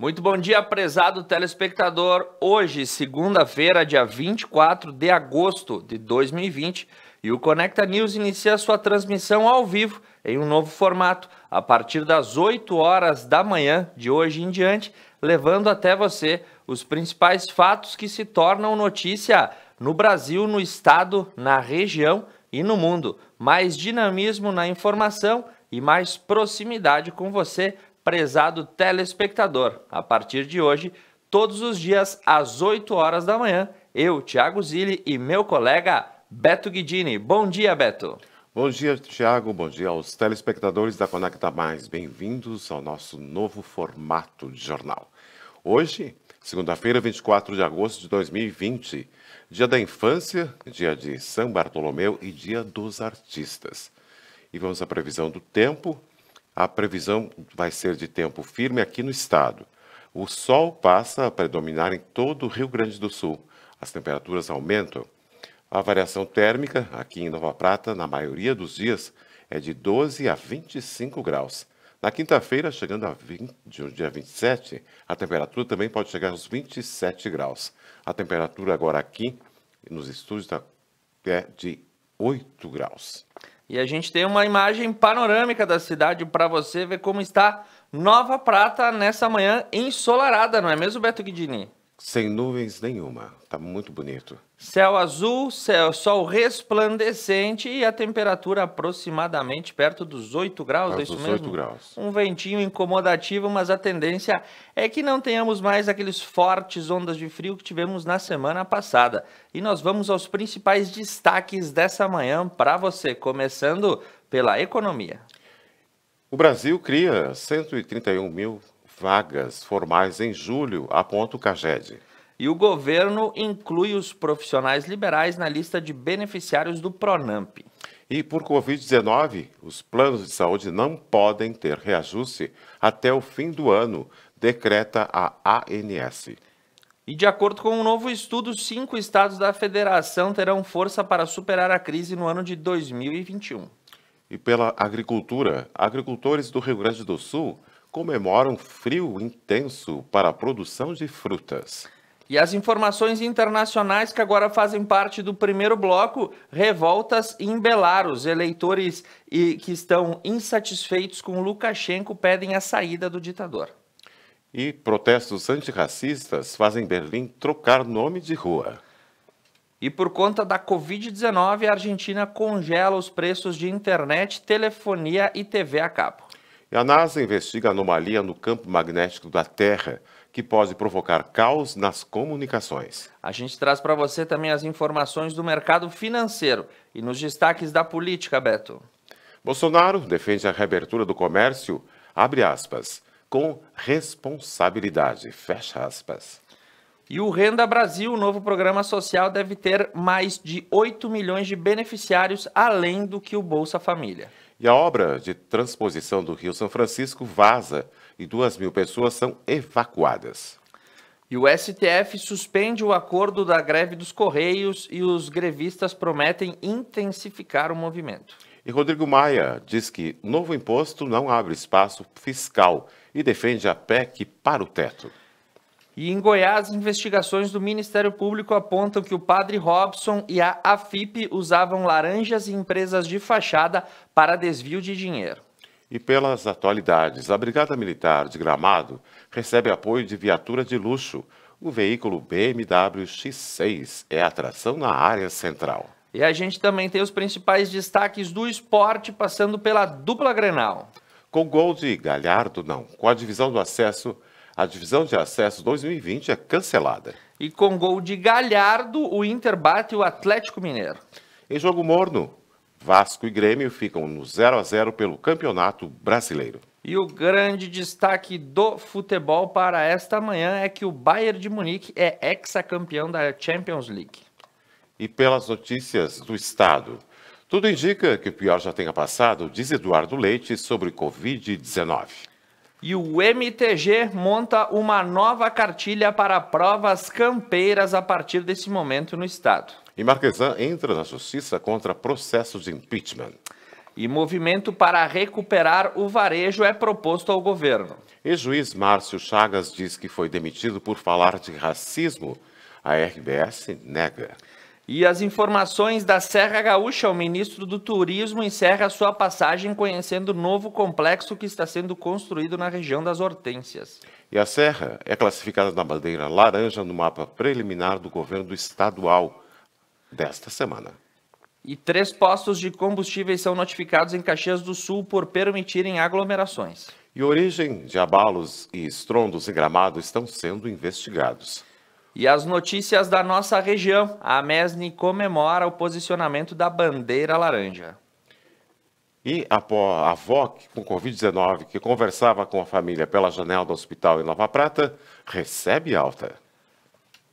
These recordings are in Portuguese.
Muito bom dia, prezado telespectador. Hoje, segunda-feira, dia 24 de agosto de 2020, e o Conecta News inicia sua transmissão ao vivo em um novo formato, a partir das 8 horas da manhã de hoje em diante, levando até você os principais fatos que se tornam notícia no Brasil, no estado, na região e no mundo. Mais dinamismo na informação e mais proximidade com você, prezado telespectador. A partir de hoje, todos os dias às 8 horas da manhã, eu, Thiago Zilli, e meu colega Beto Guidini. Bom dia, Beto. Bom dia, Thiago. Bom dia aos telespectadores da Conecta Mais. Bem-vindos ao nosso novo formato de jornal. Hoje, segunda-feira, 24 de agosto de 2020, dia da infância, dia de São Bartolomeu e dia dos artistas. E vamos à previsão do tempo. A previsão vai ser de tempo firme aqui no estado. O sol passa a predominar em todo o Rio Grande do Sul. As temperaturas aumentam. A variação térmica aqui em Nova Prata, na maioria dos dias, é de 12 a 25 graus. Na quinta-feira, chegando a dia 27, a temperatura também pode chegar aos 27 graus. A temperatura agora aqui nos estúdios é de 8 graus. E a gente tem uma imagem panorâmica da cidade para você ver como está Nova Prata nessa manhã ensolarada, não é mesmo, Beto Guidini? Sem nuvens nenhuma, está muito bonito. Céu azul, sol resplandecente e a temperatura aproximadamente perto dos 8 graus, é isso mesmo? 8 graus. Um ventinho incomodativo, mas a tendência é que não tenhamos mais aqueles fortes ondas de frio que tivemos na semana passada. E nós vamos aos principais destaques dessa manhã para você, começando pela economia. O Brasil cria 131 mil vagas formais em julho, aponta o CAGED. E o governo inclui os profissionais liberais na lista de beneficiários do Pronamp. E por Covid-19, os planos de saúde não podem ter reajuste até o fim do ano, decreta a ANS. E de acordo com um novo estudo, 5 estados da federação terão força para superar a crise no ano de 2021. E pela agricultura, agricultores do Rio Grande do Sul comemoram frio intenso para a produção de frutas. E as informações internacionais que agora fazem parte do primeiro bloco, revoltas em Belarus. Eleitores que estão insatisfeitos com Lukashenko pedem a saída do ditador. E protestos antirracistas fazem Berlim trocar nome de rua. E por conta da Covid-19, a Argentina congela os preços de internet, telefonia e TV a cabo. E a NASA investiga anomalia no campo magnético da Terra, que pode provocar caos nas comunicações. A gente traz para você também as informações do mercado financeiro e nos destaques da política, Beto. Bolsonaro defende a reabertura do comércio, abre aspas, com responsabilidade, fecha aspas. E o Renda Brasil, o novo programa social, deve ter mais de 8 milhões de beneficiários, além do que o Bolsa Família. E a obra de transposição do Rio São Francisco vaza e 2.000 pessoas são evacuadas. E o STF suspende o acordo da greve dos Correios e os grevistas prometem intensificar o movimento. E Rodrigo Maia diz que novo imposto não abre espaço fiscal e defende a PEC para o teto. E em Goiás, investigações do Ministério Público apontam que o padre Robson e a AFIP usavam laranjas em empresas de fachada para desvio de dinheiro. E pelas atualidades, a Brigada Militar de Gramado recebe apoio de viatura de luxo. O veículo BMW X6 é atração na área central. E a gente também tem os principais destaques do esporte, passando pela dupla Grenal. Com gol de Galhardo, não. Com a divisão do acesso, a divisão de acesso 2020 é cancelada. E com gol de Galhardo, o Inter bate o Atlético Mineiro. Em jogo morno, Vasco e Grêmio ficam no 0-0 pelo Campeonato Brasileiro. E o grande destaque do futebol para esta manhã é que o Bayern de Munique é hexacampeão da Champions League. E pelas notícias do Estado, tudo indica que o pior já tenha passado, diz Eduardo Leite sobre Covid-19. E o MTG monta uma nova cartilha para provas campeiras a partir desse momento no estado. E Marquesan entra na justiça contra processo de impeachment. E movimento para recuperar o varejo é proposto ao governo. E juiz Márcio Chagas diz que foi demitido por falar de racismo. A RBS nega. E as informações da Serra Gaúcha, o ministro do Turismo encerra sua passagem conhecendo o novo complexo que está sendo construído na região das Hortênsias. E a Serra é classificada na bandeira laranja no mapa preliminar do governo estadual desta semana. E 3 postos de combustíveis são notificados em Caxias do Sul por permitirem aglomerações. E a origem de abalos e estrondos em Gramado estão sendo investigados. E as notícias da nossa região. A MESNI comemora o posicionamento da bandeira laranja. E a avó com Covid-19 que conversava com a família pela janela do hospital em Nova Prata recebe alta.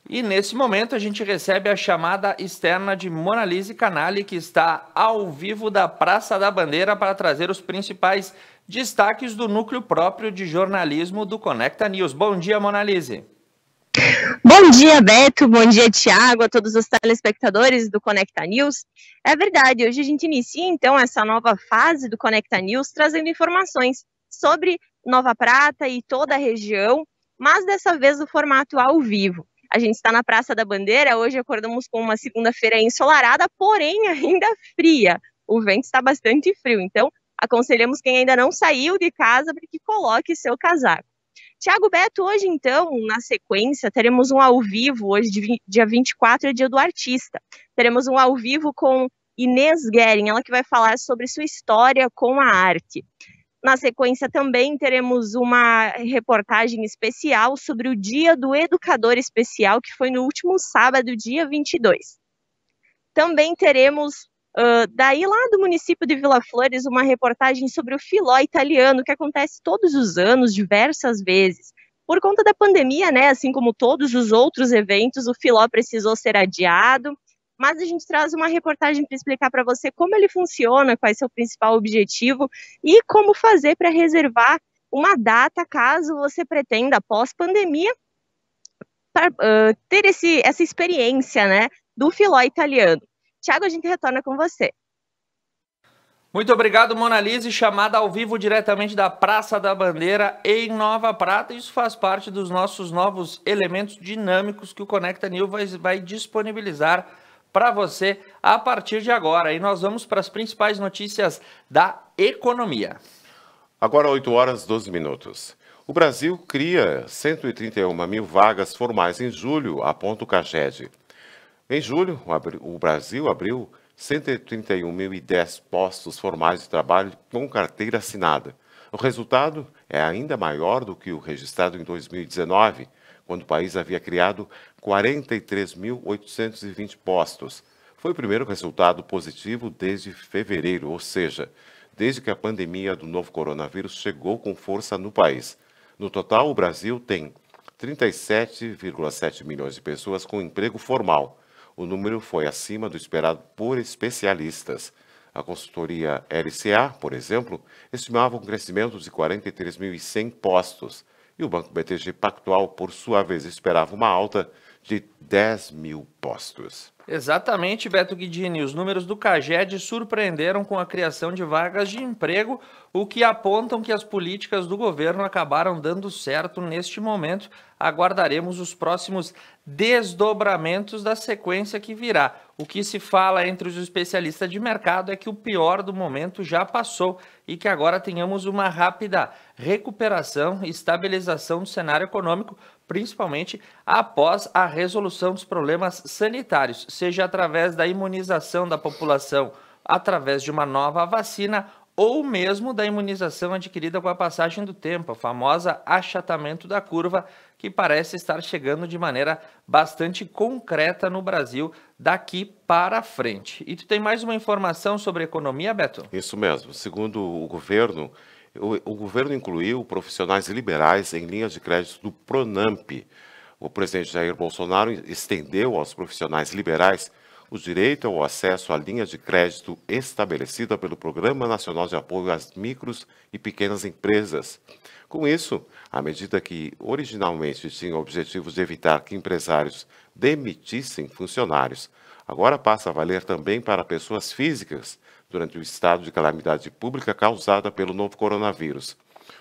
E nesse momento a gente recebe a chamada externa de Monalise Canali, que está ao vivo da Praça da Bandeira para trazer os principais destaques do núcleo próprio de jornalismo do Conecta News. Bom dia, Monalise. Bom dia, Beto. Bom dia, Tiago, a todos os telespectadores do Conecta News. É verdade, hoje a gente inicia então essa nova fase do Conecta News, trazendo informações sobre Nova Prata e toda a região, mas dessa vez no formato ao vivo. A gente está na Praça da Bandeira, hoje acordamos com uma segunda-feira ensolarada, porém ainda fria. O vento está bastante frio, então aconselhamos quem ainda não saiu de casa para que coloque seu casaco. Tiago, Beto, hoje então, na sequência, teremos um ao vivo, hoje dia 24 é dia do artista. Teremos um ao vivo com Inês Guerin, ela que vai falar sobre sua história com a arte. Na sequência também teremos uma reportagem especial sobre o Dia do Educador Especial, que foi no último sábado, dia 22. Também teremos, daí lá do município de Vila Flores, uma reportagem sobre o Filó italiano, que acontece todos os anos, diversas vezes. Por conta da pandemia, né, assim como todos os outros eventos, o Filó precisou ser adiado, mas a gente traz uma reportagem para explicar para você como ele funciona, qual é o seu principal objetivo e como fazer para reservar uma data caso você pretenda, após pandemia, ter essa experiência, né, do Filó italiano. Tiago, a gente retorna com você. Muito obrigado, Monalise, chamada ao vivo diretamente da Praça da Bandeira em Nova Prata. Isso faz parte dos nossos novos elementos dinâmicos que o Conecta News vai disponibilizar para você a partir de agora. E nós vamos para as principais notícias da economia. Agora 8 horas 12 minutos. O Brasil cria 131 mil vagas formais em julho, aponta o CAGED. Em julho, o Brasil abriu 131.010 postos formais de trabalho com carteira assinada. O resultado é ainda maior do que o registrado em 2019, quando o país havia criado 43.820 postos. Foi o primeiro resultado positivo desde fevereiro, ou seja, desde que a pandemia do novo coronavírus chegou com força no país. No total, o Brasil tem 37,7 milhões de pessoas com emprego formal. O número foi acima do esperado por especialistas. A consultoria LCA, por exemplo, estimava um crescimento de 43.100 postos. E o Banco BTG Pactual, por sua vez, esperava uma alta de 10 mil postos. Exatamente, Beto Guidini. Os números do CAGED surpreenderam com a criação de vagas de emprego, o que apontam que as políticas do governo acabaram dando certo neste momento. Aguardaremos os próximos desdobramentos da sequência que virá. O que se fala entre os especialistas de mercado é que o pior do momento já passou e que agora tenhamos uma rápida recuperação e estabilização do cenário econômico, principalmente após a resolução dos problemas sanitários, seja através da imunização da população, através de uma nova vacina ou mesmo da imunização adquirida com a passagem do tempo, a famosa achatamento da curva, que parece estar chegando de maneira bastante concreta no Brasil daqui para frente. E tu tem mais uma informação sobre economia, Beto? Isso mesmo. Segundo o governo incluiu profissionais liberais em linhas de crédito do Pronamp. O presidente Jair Bolsonaro estendeu aos profissionais liberais o direito ao acesso à linha de crédito estabelecida pelo Programa Nacional de Apoio às Micros e Pequenas Empresas. Com isso, a medida que originalmente tinha o objetivo de evitar que empresários demitissem funcionários, agora passa a valer também para pessoas físicas, durante o estado de calamidade pública causada pelo novo coronavírus.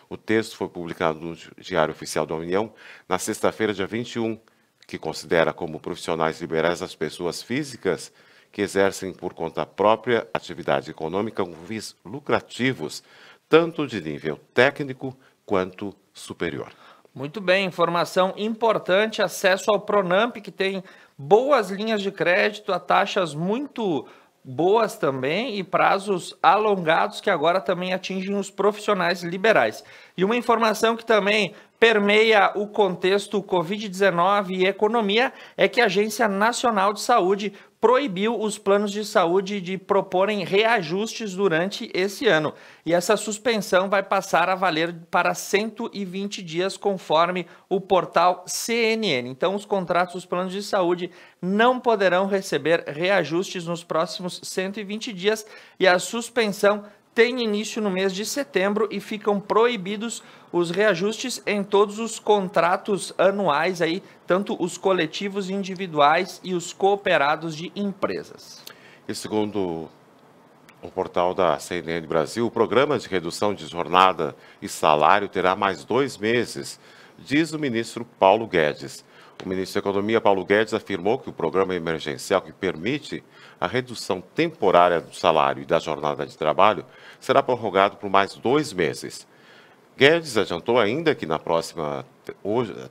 O texto foi publicado no Diário Oficial da União na sexta-feira, dia 21, que considera como profissionais liberais as pessoas físicas que exercem por conta própria atividade econômica com fins lucrativos, tanto de nível técnico quanto superior. Muito bem, informação importante, acesso ao Pronamp, que tem boas linhas de crédito a taxas muito boas também e prazos alongados que agora também atingem os profissionais liberais. E uma informação que também permeia o contexto Covid-19 e economia é que a Agência Nacional de Saúde proibiu os planos de saúde de proporem reajustes durante esse ano. E essa suspensão vai passar a valer para 120 dias, conforme o portal CNN. Então, os contratos dos planos de saúde não poderão receber reajustes nos próximos 120 dias e a suspensão tem início no mês de setembro e ficam proibidos os reajustes em todos os contratos anuais, aí, tanto os coletivos individuais e os cooperados de empresas. E segundo o portal da CNN Brasil, o programa de redução de jornada e salário terá mais 2 meses, diz o ministro Paulo Guedes. O ministro da Economia, Paulo Guedes, afirmou que o programa emergencial que permite a redução temporária do salário e da jornada de trabalho será prorrogado por mais 2 meses. Guedes adiantou ainda que na próxima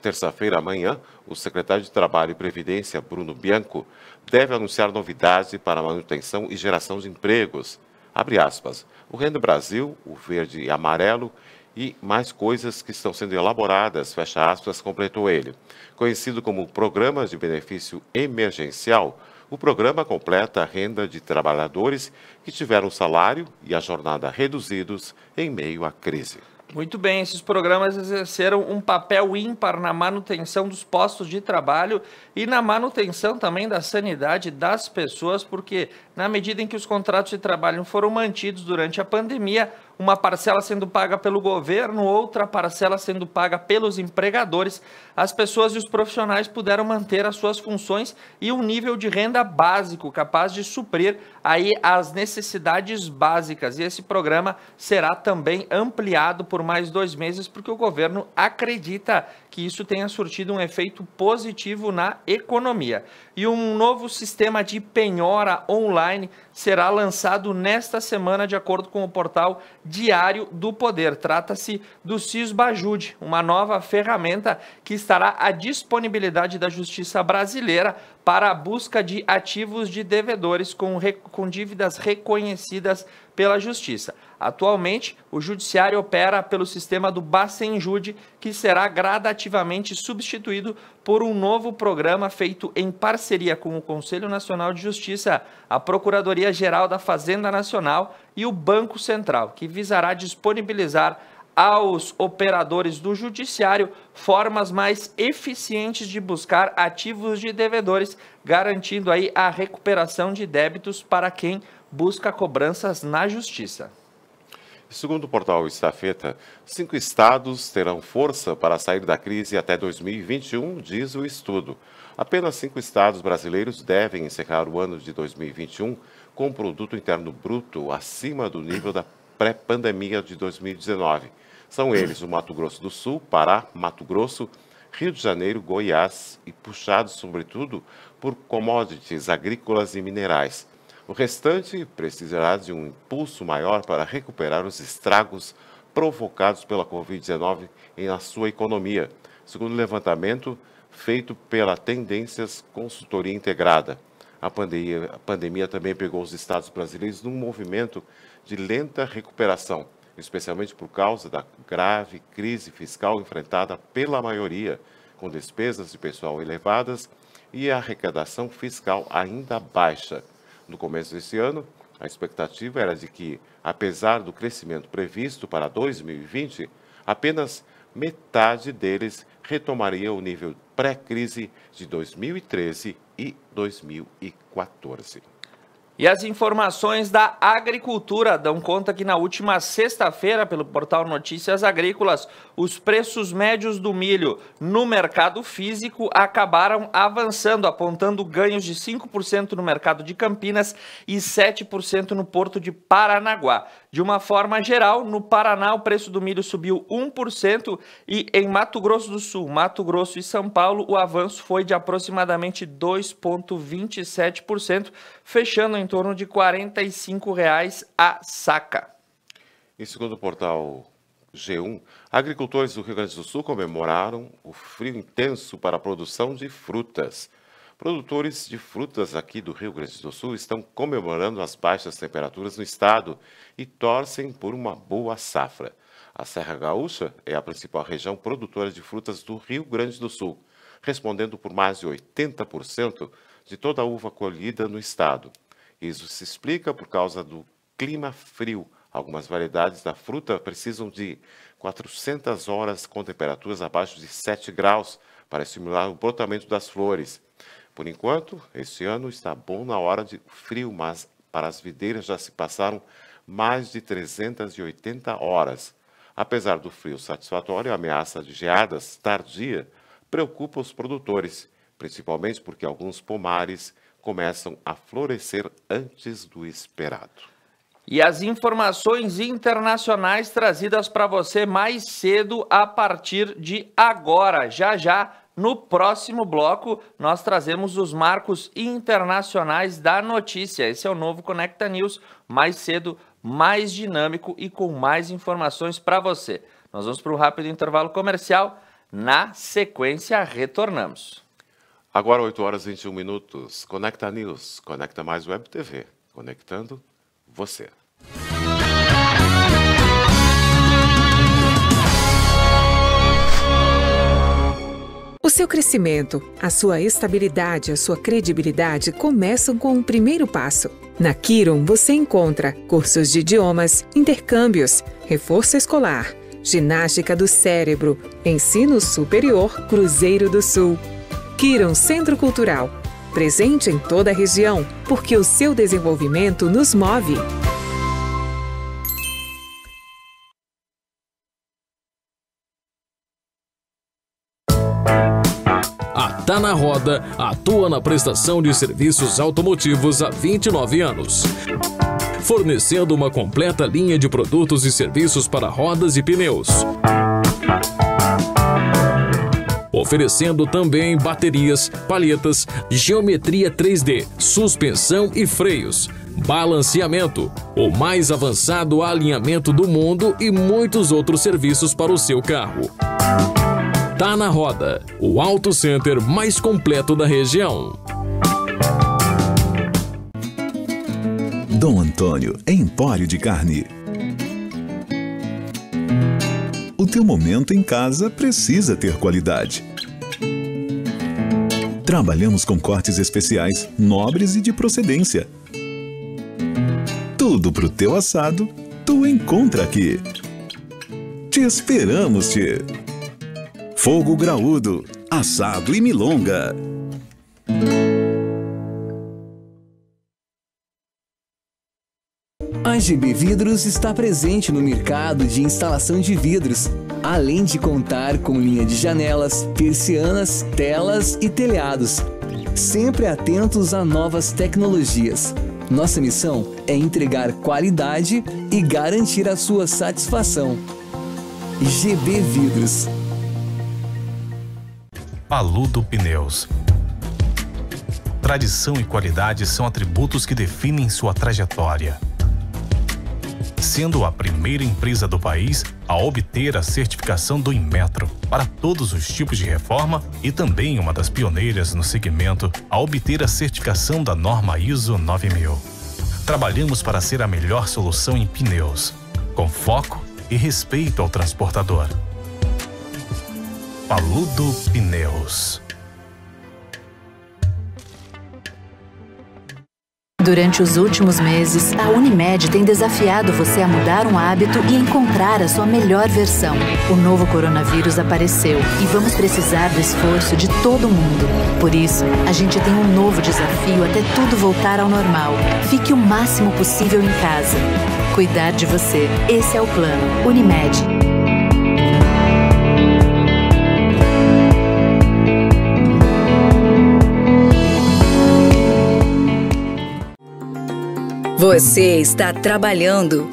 terça-feira, amanhã, o secretário de Trabalho e Previdência, Bruno Bianco, deve anunciar novidades para a manutenção e geração de empregos. Abre aspas, o Renda Brasil, o verde e amarelo e mais coisas que estão sendo elaboradas, fecha aspas, completou ele. Conhecido como Programa de Benefício Emergencial, o programa completa a renda de trabalhadores que tiveram o salário e a jornada reduzidos em meio à crise. Muito bem, esses programas exerceram um papel ímpar na manutenção dos postos de trabalho e na manutenção também da sanidade das pessoas, porque na medida em que os contratos de trabalho foram mantidos durante a pandemia, uma parcela sendo paga pelo governo, outra parcela sendo paga pelos empregadores, as pessoas e os profissionais puderam manter as suas funções e um nível de renda básico capaz de suprir aí as necessidades básicas. E esse programa será também ampliado por mais 2 meses, porque o governo acredita que isso tenha surtido um efeito positivo na economia. E um novo sistema de penhora online será lançado nesta semana, de acordo com o portal Diário do Poder. Trata-se do Cisbajude, uma nova ferramenta que estará à disponibilidade da Justiça brasileira para a busca de ativos de devedores com dívidas reconhecidas pela Justiça. Atualmente, o Judiciário opera pelo sistema do Bacenjude, que será gradativamente substituído por um novo programa feito em parceria com o Conselho Nacional de Justiça, a Procuradoria-Geral da Fazenda Nacional e o Banco Central, que visará disponibilizar aos operadores do Judiciário formas mais eficientes de buscar ativos de devedores, garantindo aí a recuperação de débitos para quem busca cobranças na Justiça. Segundo o portal Estafeta, 5 estados terão força para sair da crise até 2021, diz o estudo. Apenas 5 estados brasileiros devem encerrar o ano de 2021 com um produto interno bruto acima do nível da pré-pandemia de 2019. São eles o Mato Grosso do Sul, Pará, Mato Grosso, Rio de Janeiro, Goiás e puxados, sobretudo, por commodities agrícolas e minerais. O restante precisará de um impulso maior para recuperar os estragos provocados pela Covid-19 na sua economia, segundo o levantamento feito pela Tendências Consultoria Integrada. A pandemia também pegou os estados brasileiros num movimento de lenta recuperação, especialmente por causa da grave crise fiscal enfrentada pela maioria, com despesas de pessoal elevadas e a arrecadação fiscal ainda baixa. No começo desse ano, a expectativa era de que, apesar do crescimento previsto para 2020, apenas metade deles retomaria o nível pré-crise de 2013 e 2014. E as informações da agricultura dão conta que na última sexta-feira, pelo portal Notícias Agrícolas, os preços médios do milho no mercado físico acabaram avançando, apontando ganhos de 5% no mercado de Campinas e 7% no porto de Paranaguá. De uma forma geral, no Paraná o preço do milho subiu 1% e em Mato Grosso do Sul, Mato Grosso e São Paulo o avanço foi de aproximadamente 2,27%, fechando em torno de R$ 45,00 a saca. E segundo o portal G1, agricultores do Rio Grande do Sul comemoraram o frio intenso para a produção de frutas. Produtores de frutas aqui do Rio Grande do Sul estão comemorando as baixas temperaturas no estado e torcem por uma boa safra. A Serra Gaúcha é a principal região produtora de frutas do Rio Grande do Sul, respondendo por mais de 80% de toda a uva colhida no estado. Isso se explica por causa do clima frio. Algumas variedades da fruta precisam de 400 horas com temperaturas abaixo de 7 graus para estimular o brotamento das flores. Por enquanto, este ano está bom na hora de frio, mas para as videiras já se passaram mais de 380 horas. Apesar do frio satisfatório, a ameaça de geadas tardia preocupa os produtores, principalmente porque alguns pomares começam a florescer antes do esperado. E as informações internacionais trazidas para você mais cedo a partir de agora. Já, no próximo bloco, nós trazemos os marcos internacionais da notícia. Esse é o novo Conecta News, mais cedo, mais dinâmico e com mais informações para você. Nós vamos para um rápido intervalo comercial. Na sequência, retornamos. Agora, 8 horas e 21 minutos. Conecta News, Conecta Mais Web TV. Conectando você. O seu crescimento, a sua estabilidade, a sua credibilidade começam com o primeiro passo. Na Kiron você encontra cursos de idiomas, intercâmbios, reforço escolar, ginástica do cérebro, ensino superior Cruzeiro do Sul. Kiron Centro Cultural, presente em toda a região, porque o seu desenvolvimento nos move. A Tá na Roda atua na prestação de serviços automotivos há 29 anos, fornecendo uma completa linha de produtos e serviços para rodas e pneus. Oferecendo também baterias, palhetas, geometria 3D, suspensão e freios, balanceamento, o mais avançado alinhamento do mundo e muitos outros serviços para o seu carro. Tá na Roda, o Auto Center mais completo da região. Dom Antônio é empório de carne. O teu momento em casa precisa ter qualidade. Trabalhamos com cortes especiais, nobres e de procedência. Tudo pro teu assado, tu encontra aqui. Te esperamos, tchê. Fogo graúdo, assado e milonga. A GB Vidros está presente no mercado de instalação de vidros, além de contar com linha de janelas, persianas, telas e telhados. Sempre atentos a novas tecnologias. Nossa missão é entregar qualidade e garantir a sua satisfação. GB Vidros. Paludo Pneus. Tradição e qualidade são atributos que definem sua trajetória. Sendo a primeira empresa do país a obter a certificação do Inmetro para todos os tipos de reforma e também uma das pioneiras no segmento a obter a certificação da norma ISO 9000. Trabalhamos para ser a melhor solução em pneus, com foco e respeito ao transportador. Paludo Pneus. Durante os últimos meses, a Unimed tem desafiado você a mudar um hábito e encontrar a sua melhor versão. O novo coronavírus apareceu e vamos precisar do esforço de todo mundo. Por isso, a gente tem um novo desafio até tudo voltar ao normal. Fique o máximo possível em casa. Cuidar de você. Esse é o plano. Unimed. Você está trabalhando,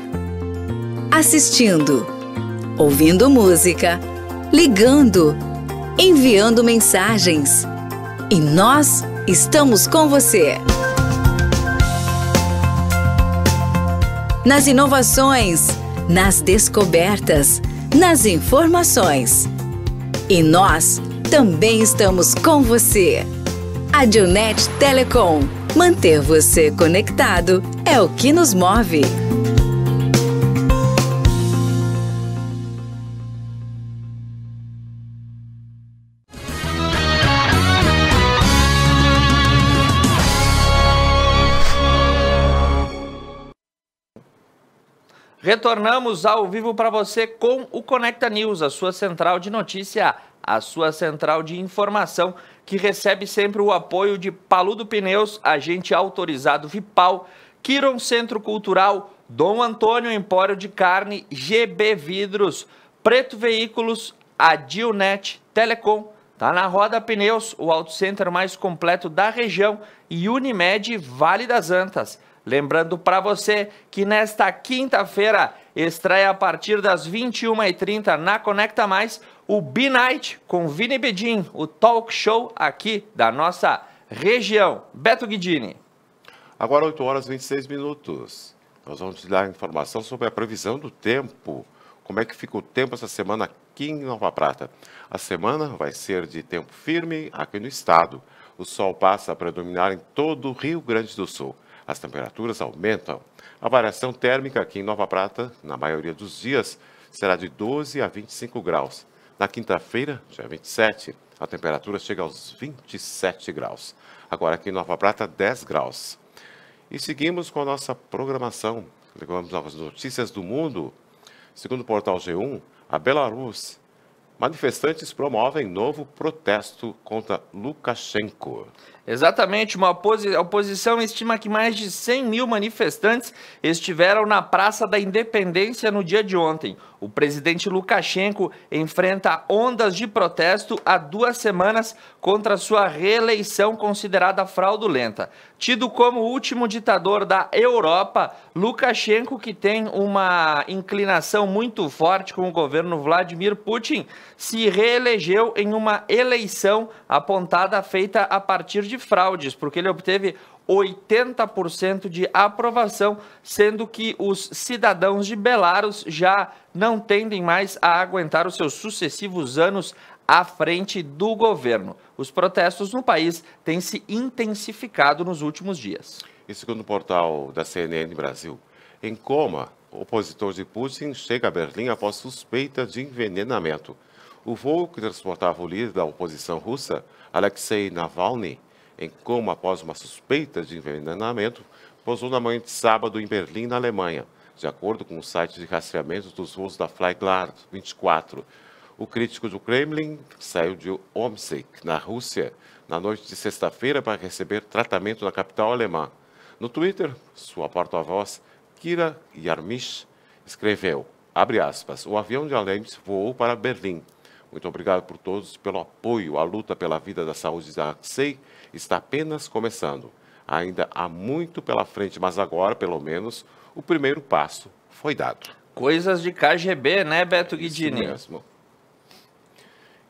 assistindo, ouvindo música, ligando, enviando mensagens. E nós estamos com você. Nas inovações, nas descobertas, nas informações. E nós também estamos com você. Adilnet Telecom. Manter você conectado é o que nos move. Retornamos ao vivo para você com o Conecta News, a sua central de notícia, a sua central de informação, que recebe sempre o apoio de Paludo Pneus, agente autorizado Vipal, Kiron Centro Cultural, Dom Antônio Empório de Carne, GB Vidros, Preto Veículos, Adilnet Telecom, tá na Roda Pneus, o auto center mais completo da região, e Unimed Vale das Antas. Lembrando para você que nesta quinta-feira estreia a partir das 21h30 na Conecta Mais o B-Night com Vini Bedin, o talk show aqui da nossa região. Beto Guidini. Agora 8 horas e 26 minutos. Nós vamos te dar informação sobre a previsão do tempo. Como é que fica o tempo essa semana aqui em Nova Prata? A semana vai ser de tempo firme aqui no estado. O sol passa a predominar em todo o Rio Grande do Sul. As temperaturas aumentam. A variação térmica aqui em Nova Prata, na maioria dos dias, será de 12 a 25 graus. Na quinta-feira, já é 27, a temperatura chega aos 27 graus. Agora aqui em Nova Prata, 10 graus. E seguimos com a nossa programação. Levamos as notícias do mundo. Segundo o portal G1, a Belarus. Manifestantes promovem novo protesto contra Lukashenko. Exatamente, a oposição estima que mais de 100 mil manifestantes estiveram na Praça da Independência no dia de ontem. O presidente Lukashenko enfrenta ondas de protesto há 2 semanas contra sua reeleição considerada fraudulenta. Tido como o último ditador da Europa, Lukashenko, que tem uma inclinação muito forte com o governo Vladimir Putin, se reelegeu em uma eleição apontada feita a partir de fraudes, porque ele obteve 80% de aprovação, sendo que os cidadãos de Belarus já não tendem mais a aguentar os seus sucessivos anos à frente do governo. Os protestos no país têm se intensificado nos últimos dias. E segundo o portal da CNN Brasil, em coma, o opositor de Putin chega a Berlim após suspeita de envenenamento. O voo que transportava o líder da oposição russa, Alexei Navalny, em coma após uma suspeita de envenenamento, pousou na manhã de sábado em Berlim, na Alemanha, de acordo com o site de rastreamento dos voos da Flyguard 24. O crítico do Kremlin saiu de Omsk, na Rússia, na noite de sexta-feira para receber tratamento na capital alemã. No Twitter, sua porta-voz, Kira Yarmish, escreveu, abre aspas, o avião de Alentes voou para Berlim. Muito obrigado por todos pelo apoio. A luta pela vida da saúde da Alexei está apenas começando. Ainda há muito pela frente, mas agora, pelo menos, o primeiro passo foi dado. Coisas de KGB, né, Beto Guidini? Isso mesmo.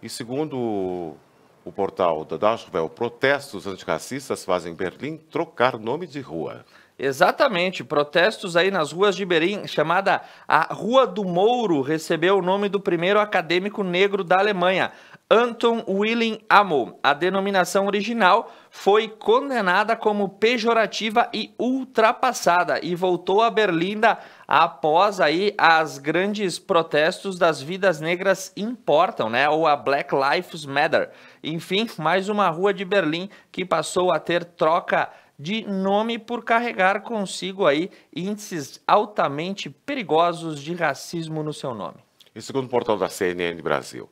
E segundo o portal da Deutsche Welle, protestos antirracistas fazem Berlim trocar nome de rua. Exatamente, protestos aí nas ruas de Berlim, chamada a Rua do Mouro, recebeu o nome do primeiro acadêmico negro da Alemanha, Anton Wilhelm Amo. A denominação original foi condenada como pejorativa e ultrapassada e voltou a Berlinda após aí as grandes protestos das vidas negras importam, né? Ou a Black Lives Matter. Enfim, mais uma rua de Berlim que passou a ter troca de nome por carregar consigo aí índices altamente perigosos de racismo no seu nome. E segundo o portal da CNN Brasil,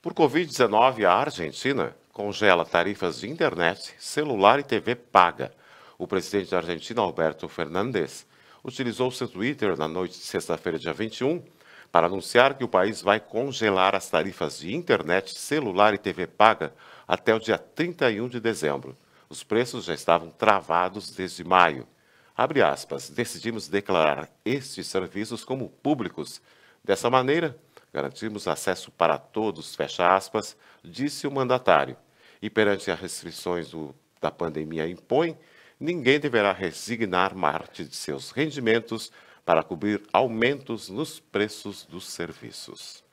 por Covid-19, a Argentina congela tarifas de internet, celular e TV paga. O presidente da Argentina, Alberto Fernández, utilizou seu Twitter na noite de sexta-feira, dia 21, para anunciar que o país vai congelar as tarifas de internet, celular e TV paga até o dia 31 de dezembro. Os preços já estavam travados desde maio. Abre aspas, decidimos declarar estes serviços como públicos. Dessa maneira, garantimos acesso para todos, fecha aspas, disse o mandatário. E perante as restrições da pandemia impõe, ninguém deverá resignar parte de seus rendimentos para cobrir aumentos nos preços dos serviços.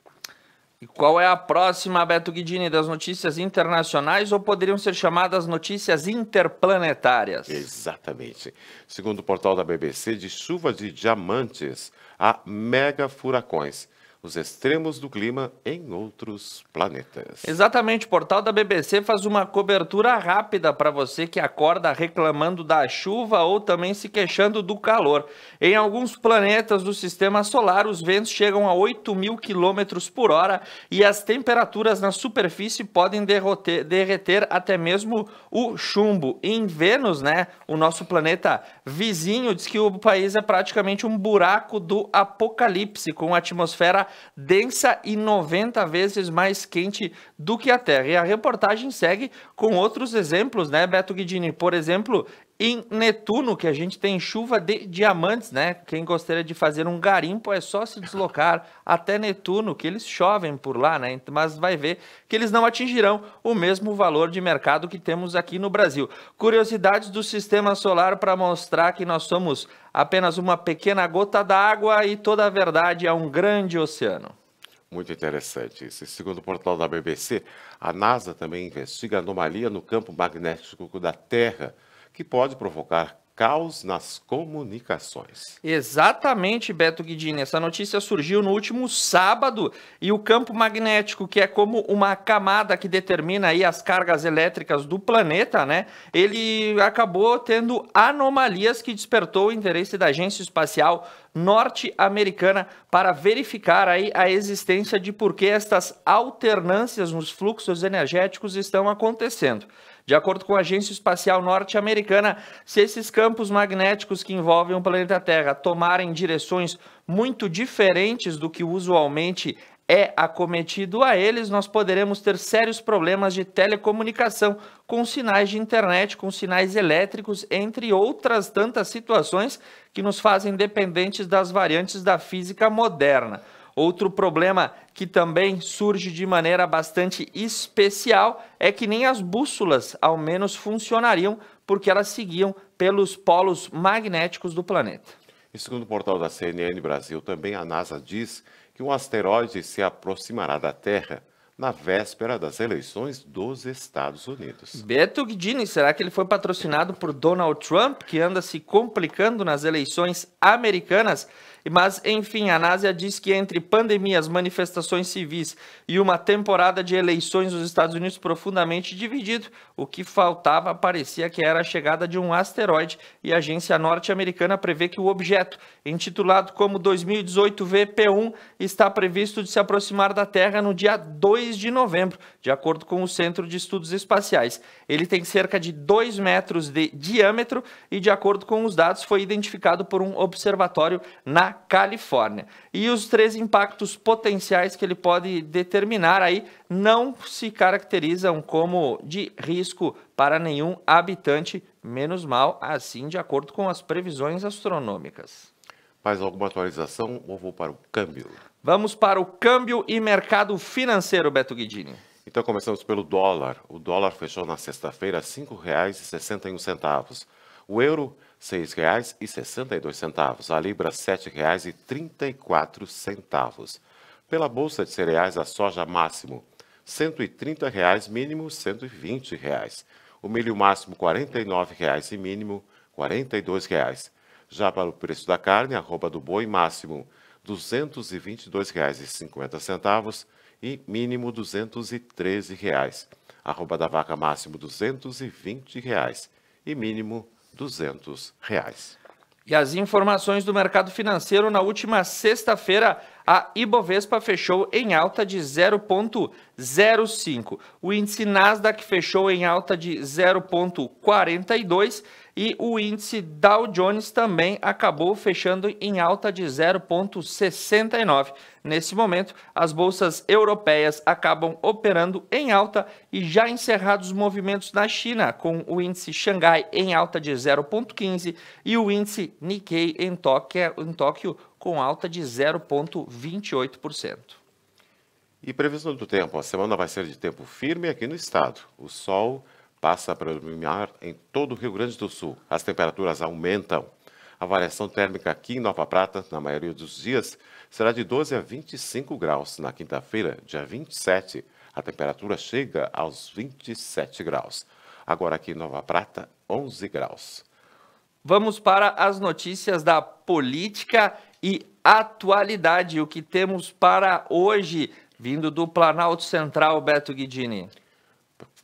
E qual é a próxima, Beto Guidini, das notícias internacionais ou poderiam ser chamadas notícias interplanetárias? Exatamente. Segundo o portal da BBC, de chuva de diamantes a mega furacões. Os extremos do clima em outros planetas. Exatamente, o portal da BBC faz uma cobertura rápida para você que acorda reclamando da chuva ou também se queixando do calor. Em alguns planetas do sistema solar, os ventos chegam a 8.000 km por hora e as temperaturas na superfície podem derreter até mesmo o chumbo. Em Vênus, né, o nosso planeta vizinho, diz que o país é praticamente um buraco do apocalipse, com a atmosfera densa e 90 vezes mais quente do que a Terra. E a reportagem segue com outros exemplos, né, Beto Guidini? Por exemplo, em Netuno, que a gente tem chuva de diamantes, né? Quem gostaria de fazer um garimpo é só se deslocar até Netuno, que eles chovem por lá, né? Mas vai ver que eles não atingirão o mesmo valor de mercado que temos aqui no Brasil. Curiosidades do sistema solar para mostrar que nós somos apenas uma pequena gota d'água e toda a verdade é um grande oceano. Muito interessante isso. Segundo o portal da BBC, a NASA também investiga anomalia no campo magnético da Terra, que pode provocar caos nas comunicações. Exatamente, Beto Guidini. Essa notícia surgiu no último sábado e o campo magnético, que é como uma camada que determina aí as cargas elétricas do planeta, né? Ele acabou tendo anomalias que despertou o interesse da Agência Espacial Norte-Americana para verificar aí a existência de por que estas alternâncias nos fluxos energéticos estão acontecendo. De acordo com a Agência Espacial Norte-Americana, se esses campos magnéticos que envolvem o planeta Terra tomarem direções muito diferentes do que usualmente é acometido a eles, nós poderemos ter sérios problemas de telecomunicação, com sinais de internet, com sinais elétricos, entre outras tantas situações que nos fazem dependentes das variantes da física moderna. Outro problema que também surge de maneira bastante especial é que nem as bússolas, ao menos, funcionariam porque elas seguiam pelos polos magnéticos do planeta. E segundo o portal da CNN Brasil, também a NASA diz que um asteroide se aproximará da Terra na véspera das eleições dos Estados Unidos. Beto Guidini, será que ele foi patrocinado por Donald Trump, que anda se complicando nas eleições americanas? Mas, enfim, a NASA diz que entre pandemias, manifestações civis e uma temporada de eleições nos Estados Unidos profundamente dividido, o que faltava parecia que era a chegada de um asteroide, e a agência norte-americana prevê que o objeto, intitulado como 2018 VP1, está previsto de se aproximar da Terra no dia 2 de novembro, de acordo com o Centro de Estudos Espaciais. Ele tem cerca de 2 metros de diâmetro e, de acordo com os dados, foi identificado por um observatório na Califórnia. E os 3 impactos potenciais que ele pode determinar aí não se caracterizam como de risco para nenhum habitante, menos mal, assim de acordo com as previsões astronômicas. Mais alguma atualização ou vou para o câmbio? Vamos para o câmbio e mercado financeiro, Beto Guidini. Então começamos pelo dólar. O dólar fechou na sexta-feira a R$ 5,61. O euro, R$ 6,62. A libra, R$ 7,34. Pela bolsa de cereais, a soja máximo, R$ 130, mínimo R$ 120. O milho máximo, R$ 49 e mínimo R$ 42. Já para o preço da carne, a arroba do boi máximo R$ 222,50 e mínimo R$ 213. Arroba da vaca máximo R$ 220 e mínimo R$200. E as informações do mercado financeiro: na última sexta-feira, a Ibovespa fechou em alta de 0,05. O índice Nasdaq fechou em alta de 0,42 e o índice Dow Jones também acabou fechando em alta de 0,69. Nesse momento, as bolsas europeias acabam operando em alta e já encerrados os movimentos na China, com o índice Xangai em alta de 0,15 e o índice Nikkei em Tóquio com alta de 0,28%. E previsão do tempo: a semana vai ser de tempo firme aqui no estado. O sol passa a predominar em todo o Rio Grande do Sul. As temperaturas aumentam. A variação térmica aqui em Nova Prata, na maioria dos dias, será de 12 a 25 graus. Na quinta-feira, dia 27, a temperatura chega aos 27 graus. Agora aqui em Nova Prata, 11 graus. Vamos para as notícias da política e atualidade. O que temos para hoje, vindo do Planalto Central, Beto Guidini?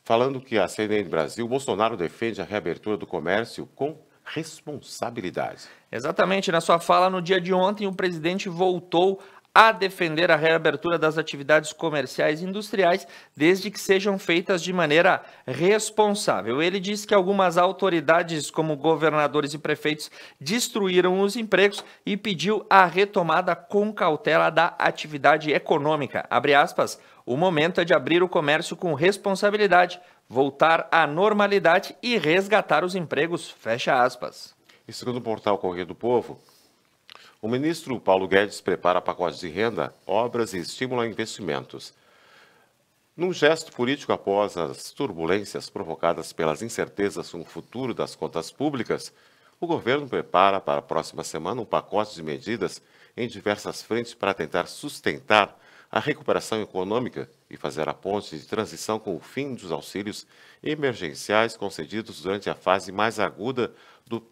Falando que a CNN Brasil, Bolsonaro defende a reabertura do comércio com responsabilidade. Exatamente. Na sua fala no dia de ontem, o presidente voltou a defender a reabertura das atividades comerciais e industriais, desde que sejam feitas de maneira responsável. Ele disse que algumas autoridades, como governadores e prefeitos, destruíram os empregos e pediu a retomada com cautela da atividade econômica. Abre aspas, o momento é de abrir o comércio com responsabilidade, voltar à normalidade e resgatar os empregos, fecha aspas. E segundo o portal Correio do Povo, o ministro Paulo Guedes prepara pacotes de renda, obras e estímulo a investimentos. Num gesto político após as turbulências provocadas pelas incertezas com o futuro das contas públicas, o governo prepara para a próxima semana um pacote de medidas em diversas frentes para tentar sustentar a recuperação econômica e fazer a ponte de transição com o fim dos auxílios emergenciais concedidos durante a fase mais aguda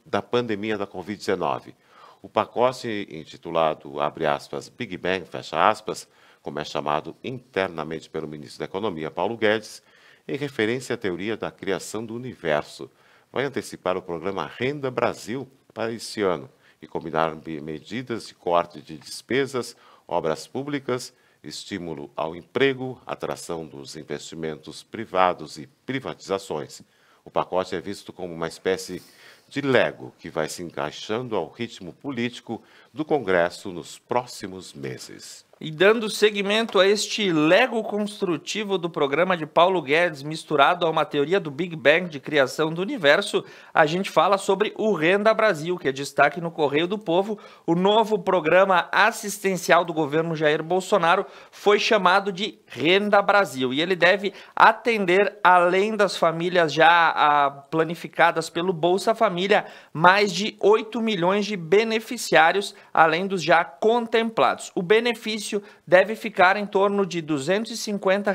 da pandemia da Covid-19. O pacote intitulado, abre aspas, Big Bang, fecha aspas, como é chamado internamente pelo ministro da Economia, Paulo Guedes, em referência à teoria da criação do universo, vai antecipar o programa Renda Brasil para este ano e combinar medidas de corte de despesas, obras públicas, estímulo ao emprego, atração dos investimentos privados e privatizações. O pacote é visto como uma espécie de Lego que vai se encaixando ao ritmo político do Congresso nos próximos meses. E dando seguimento a este Lego construtivo do programa de Paulo Guedes, misturado a uma teoria do Big Bang de criação do universo, a gente fala sobre o Renda Brasil, que é destaque no Correio do Povo. O novo programa assistencial do governo Jair Bolsonaro foi chamado de Renda Brasil e ele deve atender, além das famílias já planificadas pelo Bolsa Família, mais de 8 milhões de beneficiários, além dos já contemplados. O benefício deve ficar em torno de R$ 250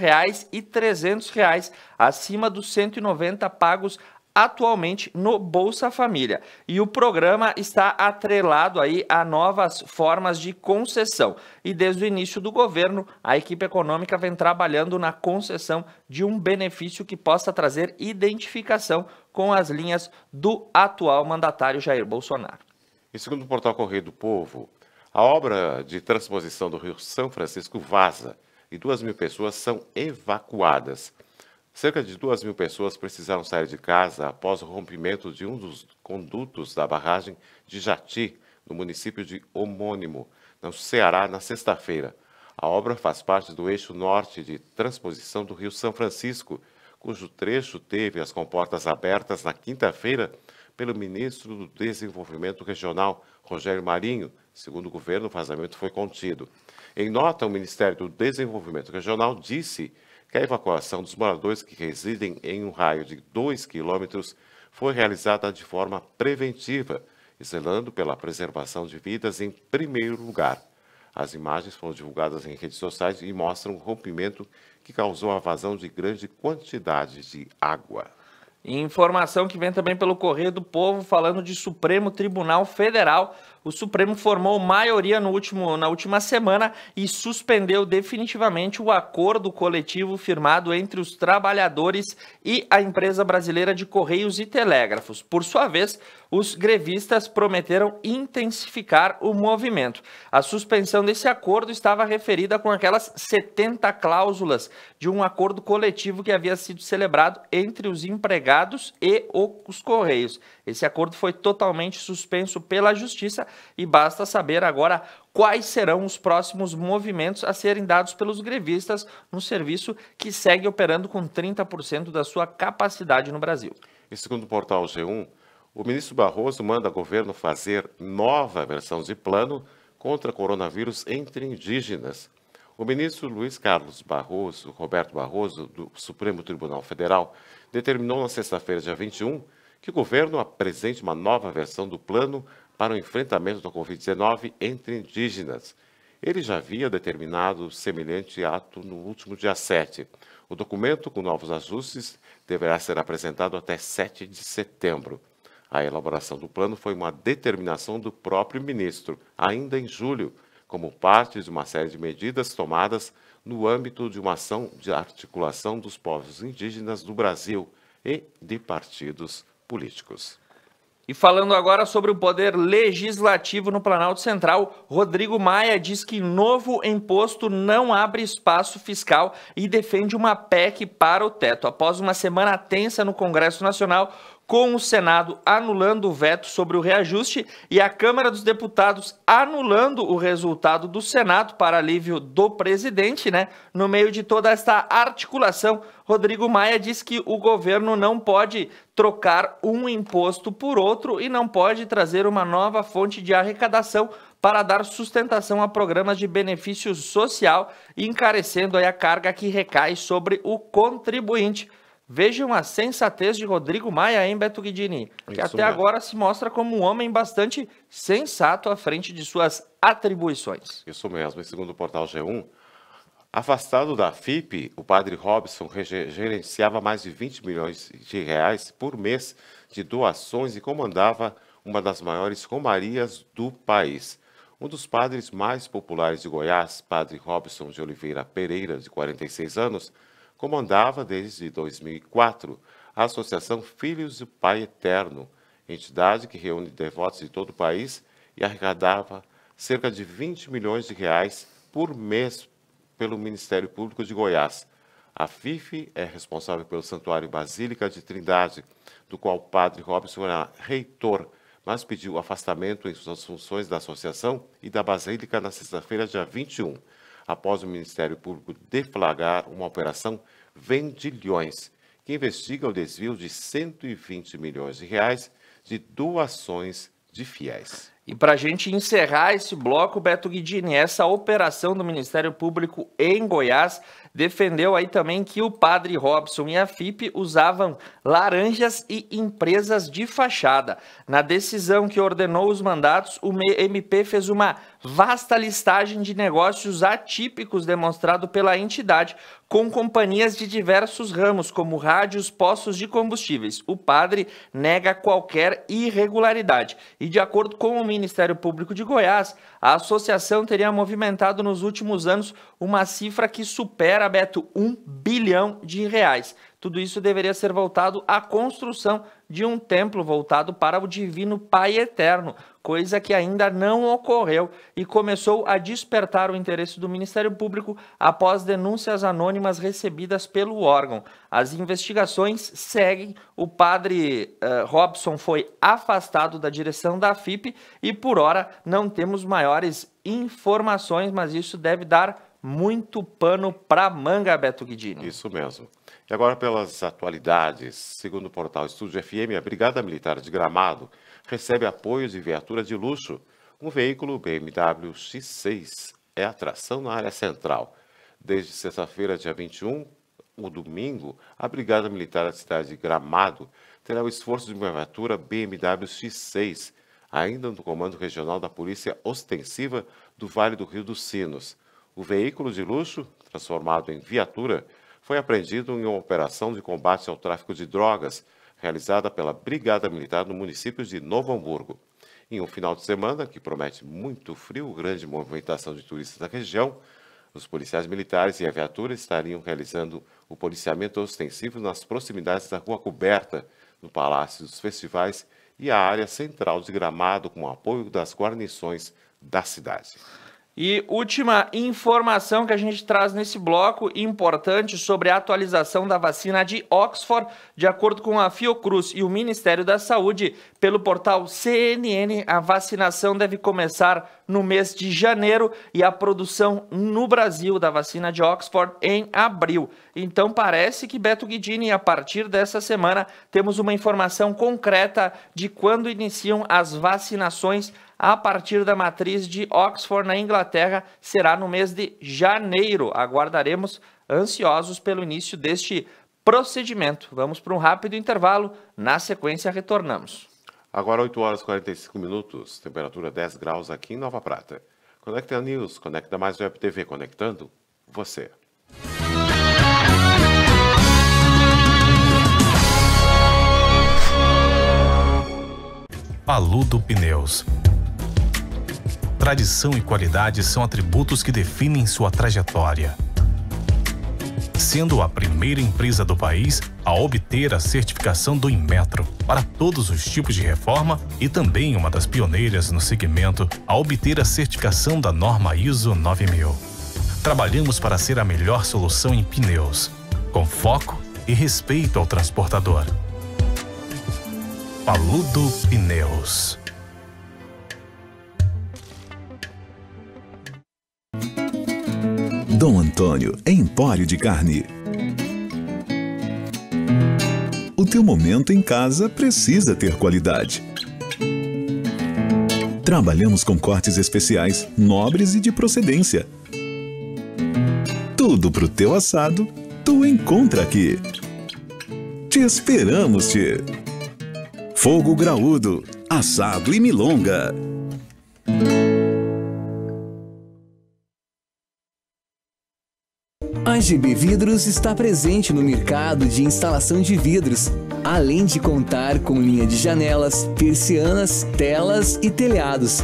e R$ 300, acima dos 190 pagos atualmente no Bolsa Família. E o programa está atrelado aí a novas formas de concessão. E desde o início do governo, a equipe econômica vem trabalhando na concessão de um benefício que possa trazer identificação com as linhas do atual mandatário Jair Bolsonaro. E segundo o portal Correio do Povo, a obra de transposição do Rio São Francisco vaza e 2.000 pessoas são evacuadas. Cerca de 2.000 pessoas precisaram sair de casa após o rompimento de um dos condutos da barragem de Jati, no município de Homônimo, no Ceará, na sexta-feira. A obra faz parte do eixo norte de transposição do Rio São Francisco, cujo trecho teve as comportas abertas na quinta-feira pelo ministro do Desenvolvimento Regional, Rogério Marinho. Segundo o governo, o vazamento foi contido. Em nota, o Ministério do Desenvolvimento Regional disse que a evacuação dos moradores que residem em um raio de 2 quilômetros foi realizada de forma preventiva, zelando pela preservação de vidas em primeiro lugar. As imagens foram divulgadas em redes sociais e mostram um rompimento que causou a vazão de grande quantidade de água. Informação que vem também pelo Correio do Povo, falando de Supremo Tribunal Federal. o Supremo formou maioria na última semana e suspendeu definitivamente o acordo coletivo firmado entre os trabalhadores e a empresa brasileira de Correios e Telégrafos. Por sua vez, os grevistas prometeram intensificar o movimento. A suspensão desse acordo estava referida com aquelas 70 cláusulas de um acordo coletivo que havia sido celebrado entre os empregados e os Correios. Esse acordo foi totalmente suspenso pela Justiça e basta saber agora quais serão os próximos movimentos a serem dados pelos grevistas no serviço que segue operando com 30% da sua capacidade no Brasil. E segundo o portal G1, o ministro Barroso manda o governo fazer nova versão de plano contra coronavírus entre indígenas. O ministro Luiz Carlos Barroso, Roberto Barroso, do Supremo Tribunal Federal, determinou na sexta-feira, dia 21, que o governo apresente uma nova versão do plano para o enfrentamento da Covid-19 entre indígenas. Ele já havia determinado semelhante ato no último dia 7. O documento, com novos ajustes, deverá ser apresentado até 7 de setembro. A elaboração do plano foi uma determinação do próprio ministro, ainda em julho, como parte de uma série de medidas tomadas no âmbito de uma ação de articulação dos povos indígenas do Brasil e de partidos políticos. E falando agora sobre o poder legislativo no Planalto Central, Rodrigo Maia diz que novo imposto não abre espaço fiscal e defende uma PEC para o teto. Após uma semana tensa no Congresso Nacional, com o Senado anulando o veto sobre o reajuste e a Câmara dos Deputados anulando o resultado do Senado para alívio do presidente, no meio de toda esta articulação, Rodrigo Maia diz que o governo não pode trocar um imposto por outro e não pode trazer uma nova fonte de arrecadação para dar sustentação a programas de benefício social, encarecendo aí a carga que recai sobre o contribuinte. Vejam a sensatez de Rodrigo Maia, hein, Beto Guidini? Que até agora se mostra como um homem bastante sensato à frente de suas atribuições. Isso mesmo. E segundo o portal G1, afastado da FIP, o padre Robson gerenciava mais de 20 milhões de reais por mês de doações e comandava uma das maiores romarias do país. Um dos padres mais populares de Goiás, padre Robson de Oliveira Pereira, de 46 anos, comandava desde 2004 a Associação Filhos do Pai Eterno, entidade que reúne devotos de todo o país e arrecadava cerca de 20 milhões de reais por mês pelo Ministério Público de Goiás. A FIF é responsável pelo Santuário Basílica de Trindade, do qual o padre Robson era reitor, mas pediu afastamento em suas funções da associação e da Basílica na sexta-feira, dia 21. Após o Ministério Público deflagrar uma operação Vendilhões, que investiga o desvio de 120 milhões de reais de doações de fiéis. E para a gente encerrar esse bloco, Beto Guidini, essa operação do Ministério Público em Goiás defendeu aí também que o padre Robson e a FIP usavam laranjas e empresas de fachada. Na decisão que ordenou os mandatos, o MP fez uma vasta listagem de negócios atípicos demonstrado pela entidade, com companhias de diversos ramos, como rádios, postos de combustíveis. O padre nega qualquer irregularidade. E de acordo com o Ministério Público de Goiás, a associação teria movimentado nos últimos anos uma cifra que supera, Beto, 1 bilhão de reais. Tudo isso deveria ser voltado à construção de um templo voltado para o Divino Pai Eterno, coisa que ainda não ocorreu e começou a despertar o interesse do Ministério Público após denúncias anônimas recebidas pelo órgão. As investigações seguem, o padre Robson foi afastado da direção da FIP e por hora não temos maiores informações, mas isso deve dar muito pano para manga, Beto Guidini. Isso mesmo. E agora pelas atualidades, segundo o portal Estúdio FM, a Brigada Militar de Gramado recebe apoio de viatura de luxo. Um veículo BMW X6 é atração na área central. Desde sexta-feira, dia 21, o domingo, a Brigada Militar da cidade de Gramado terá o esforço de uma viatura BMW X6, ainda no comando regional da Polícia Ostensiva do Vale do Rio dos Sinos. O veículo de luxo, transformado em viatura, foi apreendido em uma operação de combate ao tráfico de drogas, realizada pela Brigada Militar no município de Novo Hamburgo. Em um final de semana que promete muito frio, grande movimentação de turistas na região, os policiais militares e a viatura estariam realizando o policiamento ostensivo nas proximidades da Rua Coberta, no Palácio dos Festivais e a área central de Gramado, com o apoio das guarnições da cidade. E última informação que a gente traz nesse bloco, importante, sobre a atualização da vacina de Oxford. De acordo com a Fiocruz e o Ministério da Saúde, pelo portal CNN, a vacinação deve começar no mês de janeiro e a produção no Brasil da vacina de Oxford em abril. Então parece que, Beto Guidini, a partir dessa semana temos uma informação concreta de quando iniciam as vacinações a partir da matriz de Oxford na Inglaterra. Será no mês de janeiro. Aguardaremos ansiosos pelo início deste procedimento. Vamos para um rápido intervalo. Na sequência, retornamos. Agora 8 horas e 45 minutos, temperatura 10 graus aqui em Nova Prata. Conecta News, Conecta Mais Web TV, conectando você. Paludo Pneus. Tradição e qualidade são atributos que definem sua trajetória. Sendo a primeira empresa do país a obter a certificação do Inmetro para todos os tipos de reforma e também uma das pioneiras no segmento a obter a certificação da norma ISO 9000. Trabalhamos para ser a melhor solução em pneus, com foco e respeito ao transportador. Paludo Pneus. Dom Antônio Empório de Carne. O teu momento em casa precisa ter qualidade. Trabalhamos com cortes especiais, nobres e de procedência. Tudo pro teu assado, tu encontra aqui. Te esperamos, tchê. Fogo graúdo, assado e milonga. A GB Vidros está presente no mercado de instalação de vidros, além de contar com linha de janelas, persianas, telas e telhados,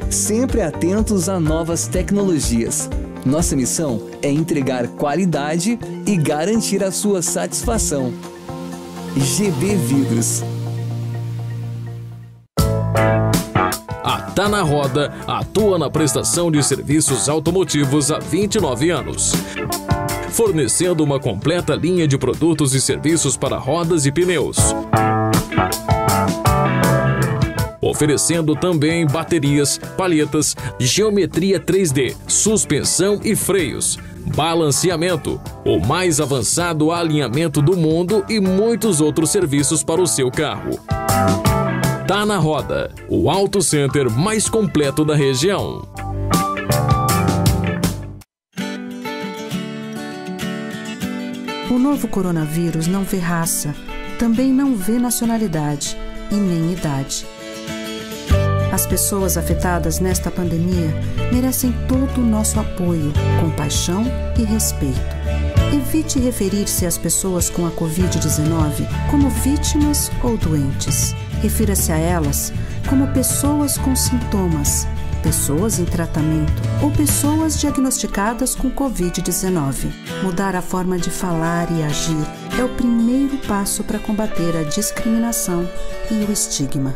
sempre atentos a novas tecnologias. Nossa missão é entregar qualidade e garantir a sua satisfação. GB Vidros. A Tá na Roda atua na prestação de serviços automotivos há 29 anos. Fornecendo uma completa linha de produtos e serviços para rodas e pneus. Oferecendo também baterias, palhetas, geometria 3D, suspensão e freios, balanceamento, o mais avançado alinhamento do mundo e muitos outros serviços para o seu carro. Tá na Roda, o Auto Center mais completo da região. O novo coronavírus não vê raça, também não vê nacionalidade e nem idade. As pessoas afetadas nesta pandemia merecem todo o nosso apoio, compaixão e respeito. Evite referir-se às pessoas com a Covid-19 como vítimas ou doentes. Refira-se a elas como pessoas com sintomas, pessoas em tratamento ou pessoas diagnosticadas com Covid-19. Mudar a forma de falar e agir é o primeiro passo para combater a discriminação e o estigma.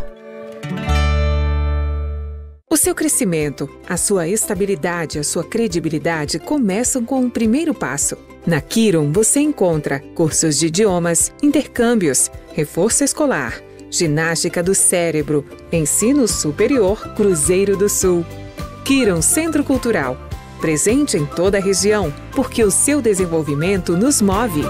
O seu crescimento, a sua estabilidade, a sua credibilidade começam com o primeiro passo. Na Kiron você encontra cursos de idiomas, intercâmbios, reforço escolar, ginástica do cérebro, ensino superior Cruzeiro do Sul. Kiron Centro Cultural, presente em toda a região, porque o seu desenvolvimento nos move.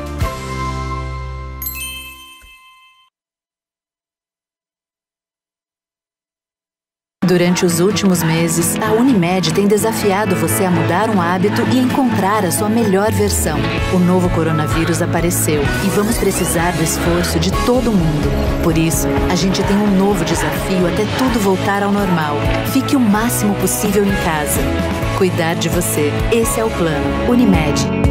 Durante os últimos meses, a Unimed tem desafiado você a mudar um hábito e encontrar a sua melhor versão. O novo coronavírus apareceu e vamos precisar do esforço de todo mundo. Por isso, a gente tem um novo desafio até tudo voltar ao normal. Fique o máximo possível em casa. Cuidar de você, esse é o plano. Unimed.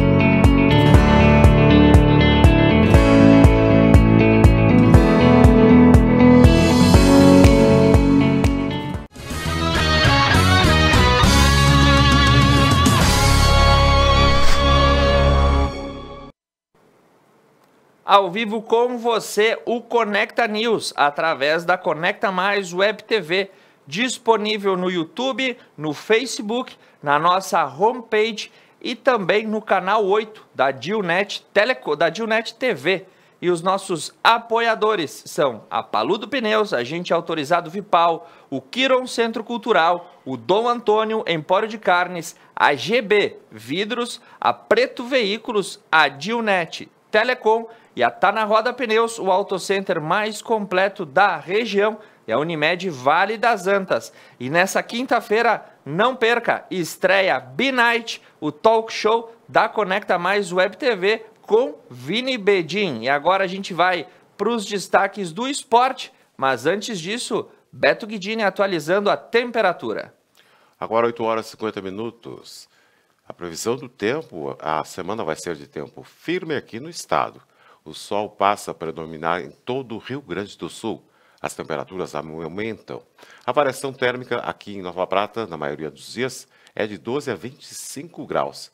Ao vivo com você, o Conecta News, através da Conecta Mais Web TV, disponível no YouTube, no Facebook, na nossa homepage e também no canal 8 da Dilnet TV. E os nossos apoiadores são a Paludo Pneus, agente autorizado Vipal, o Kiron Centro Cultural, o Dom Antônio Empório de Carnes, a GB Vidros, a Preto Veículos, a Dilnet Telecom e a Tá na Roda Pneus, o autocenter mais completo da região, e a Unimed Vale das Antas. E nessa quinta-feira, não perca, estreia B-Night, o talk show da Conecta Mais Web TV com Vini Bedin. E agora a gente vai para os destaques do esporte, mas antes disso, Beto Guidini atualizando a temperatura. Agora 8 horas e 50 minutos. A previsão do tempo, a semana vai ser de tempo firme aqui no estado. O sol passa a predominar em todo o Rio Grande do Sul. As temperaturas aumentam. A variação térmica aqui em Nova Prata, na maioria dos dias, é de 12 a 25 graus.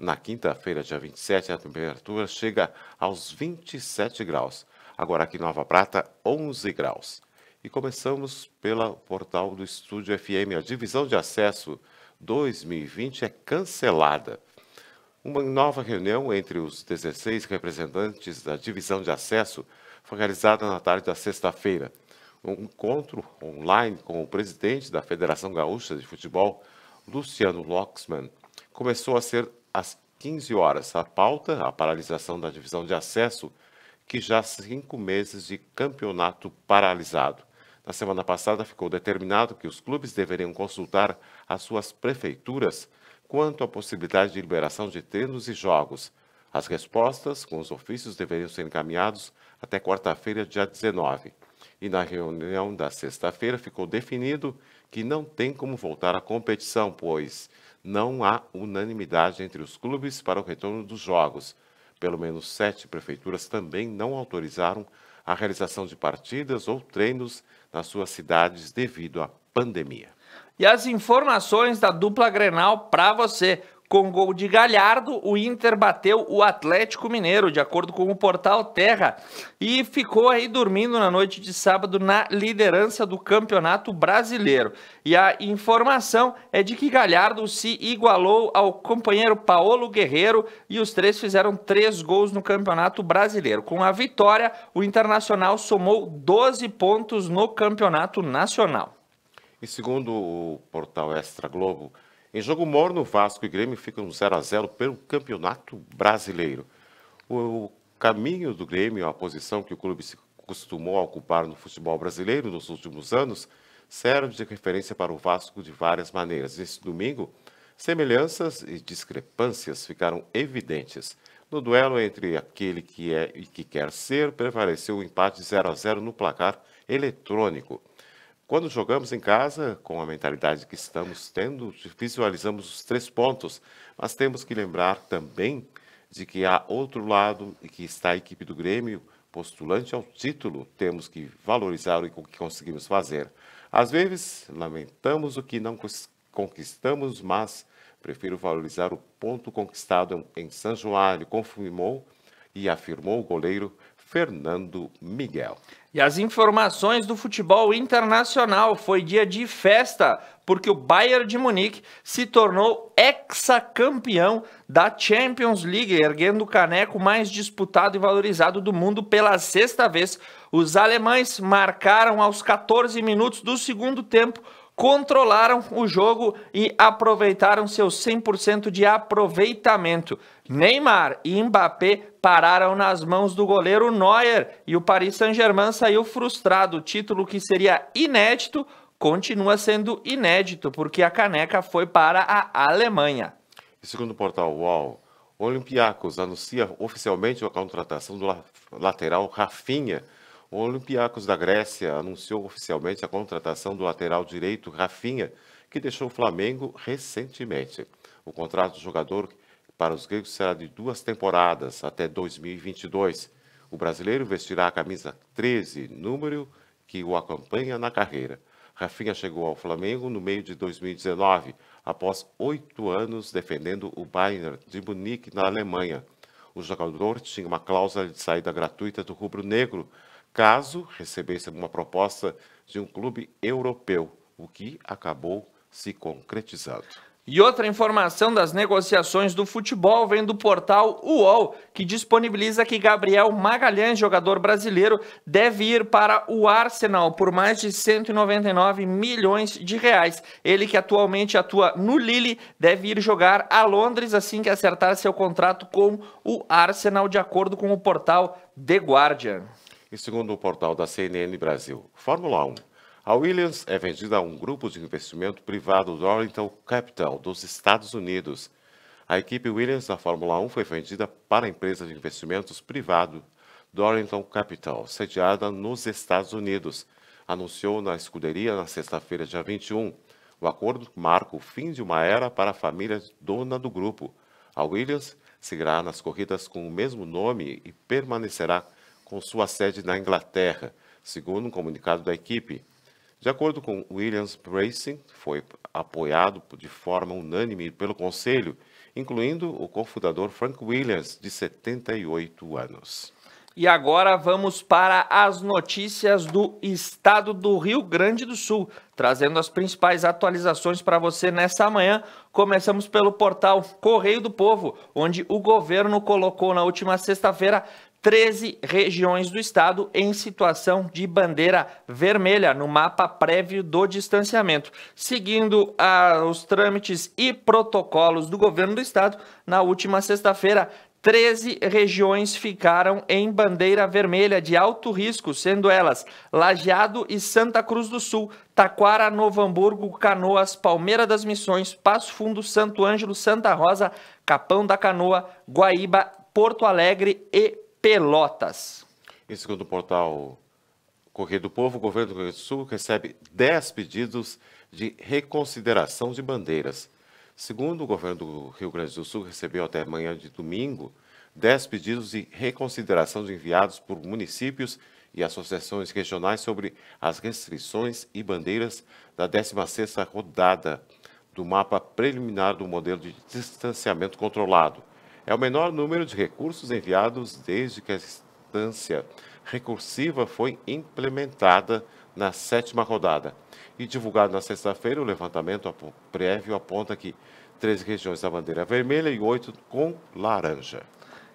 Na quinta-feira, dia 27, a temperatura chega aos 27 graus. Agora aqui em Nova Prata, 11 graus. E começamos pelo portal do Estúdio FM. A divisão de acesso 2020 é cancelada. Uma nova reunião entre os 16 representantes da divisão de acesso foi realizada na tarde da sexta-feira. Um encontro online com o presidente da Federação Gaúcha de Futebol, Luciano Loxman, começou a ser às 15 horas. A pauta, a paralisação da divisão de acesso, que já há 5 meses de campeonato paralisado. Na semana passada ficou determinado que os clubes deveriam consultar as suas prefeituras quanto à possibilidade de liberação de treinos e jogos. As respostas com os ofícios deveriam ser encaminhados até quarta-feira, dia 19. E na reunião da sexta-feira ficou definido que não tem como voltar à competição, pois não há unanimidade entre os clubes para o retorno dos jogos. Pelo menos 7 prefeituras também não autorizaram a realização de partidas ou treinos nas suas cidades devido à pandemia. E as informações da dupla Grenal para você. Com gol de Galhardo, o Inter bateu o Atlético Mineiro, de acordo com o portal Terra, e ficou aí dormindo na noite de sábado na liderança do Campeonato Brasileiro. E a informação é de que Galhardo se igualou ao companheiro Paulo Guerreiro e os três fizeram 3 gols no Campeonato Brasileiro. Com a vitória, o Internacional somou 12 pontos no Campeonato Nacional. E segundo o portal Extra Globo, em jogo morno, Vasco e Grêmio ficam 0-0 pelo Campeonato Brasileiro. O caminho do Grêmio, a posição que o clube se costumou a ocupar no futebol brasileiro nos últimos anos, serve de referência para o Vasco de várias maneiras. Neste domingo, semelhanças e discrepâncias ficaram evidentes. No duelo entre aquele que é e que quer ser, prevaleceu o empate 0-0 no placar eletrônico. Quando jogamos em casa, com a mentalidade que estamos tendo, visualizamos os 3 pontos, mas temos que lembrar também de que há outro lado e que está a equipe do Grêmio, postulante ao título. Temos que valorizar o que conseguimos fazer. Às vezes, lamentamos o que não conquistamos, mas prefiro valorizar o ponto conquistado em São Januário, confirmou e afirmou o goleiro Fernando Miguel. E as informações do futebol internacional. Foi dia de festa, porque o Bayern de Munique se tornou hexacampeão da Champions League, erguendo o caneco mais disputado e valorizado do mundo pela 6ª vez. Os alemães marcaram aos 14 minutos do segundo tempo, controlaram o jogo e aproveitaram seu 100% de aproveitamento. Neymar e Mbappé pararam nas mãos do goleiro Neuer e o Paris Saint-Germain saiu frustrado. O título, que seria inédito, continua sendo inédito, porque a caneca foi para a Alemanha. E segundo o portal UOL, o Olympiacos anuncia oficialmente a contratação do lateral Rafinha. O Olympiacos da Grécia anunciou oficialmente a contratação do lateral direito Rafinha, que deixou o Flamengo recentemente. O contrato do jogador para os gregos será de 2 temporadas, até 2022. O brasileiro vestirá a camisa 13, número que o acompanha na carreira. Rafinha chegou ao Flamengo no meio de 2019, após 8 anos defendendo o Bayern de Munique na Alemanha. O jogador tinha uma cláusula de saída gratuita do rubro-negro, caso recebesse uma proposta de um clube europeu, o que acabou se concretizando. E outra informação das negociações do futebol vem do portal UOL, que disponibiliza que Gabriel Magalhães, jogador brasileiro, deve ir para o Arsenal por mais de 199 milhões de reais. Ele, que atualmente atua no Lille, deve ir jogar a Londres assim que acertar seu contrato com o Arsenal, de acordo com o portal The Guardian. E segundo o portal da CNN Brasil, Fórmula 1. A Williams é vendida a um grupo de investimento privado Dorrington Capital dos Estados Unidos. A equipe Williams da Fórmula 1 foi vendida para a empresa de investimentos privado Dorrington Capital, sediada nos Estados Unidos, anunciou na escuderia na sexta-feira, dia 21. O acordo marca o fim de uma era para a família dona do grupo. A Williams seguirá nas corridas com o mesmo nome e permanecerá com sua sede na Inglaterra, segundo um comunicado da equipe. De acordo com Williams Racing, foi apoiado de forma unânime pelo Conselho, incluindo o cofundador Frank Williams, de 78 anos. E agora vamos para as notícias do estado do Rio Grande do Sul, trazendo as principais atualizações para você nessa manhã. Começamos pelo portal Correio do Povo, onde o governo colocou na última sexta-feira 13 regiões do estado em situação de bandeira vermelha no mapa prévio do distanciamento. Seguindo os trâmites e protocolos do governo do estado, na última sexta-feira, 13 regiões ficaram em bandeira vermelha de alto risco, sendo elas Lajeado e Santa Cruz do Sul, Taquara, Novo Hamburgo, Canoas, Palmeira das Missões, Passo Fundo, Santo Ângelo, Santa Rosa, Capão da Canoa, Guaíba, Porto Alegre e Pelotas. E segundo o portal Correio do Povo, o governo do Rio Grande do Sul recebe 10 pedidos de reconsideração de bandeiras. Segundo o governo do Rio Grande do Sul, recebeu até amanhã de domingo 10 pedidos de reconsideração enviados por municípios e associações regionais sobre as restrições e bandeiras da 16ª rodada do mapa preliminar do modelo de distanciamento controlado. É o menor número de recursos enviados desde que a instância recursiva foi implementada na 7ª rodada. E divulgado na sexta-feira, o levantamento prévio aponta que 13 regiões da bandeira vermelha e 8 com laranja.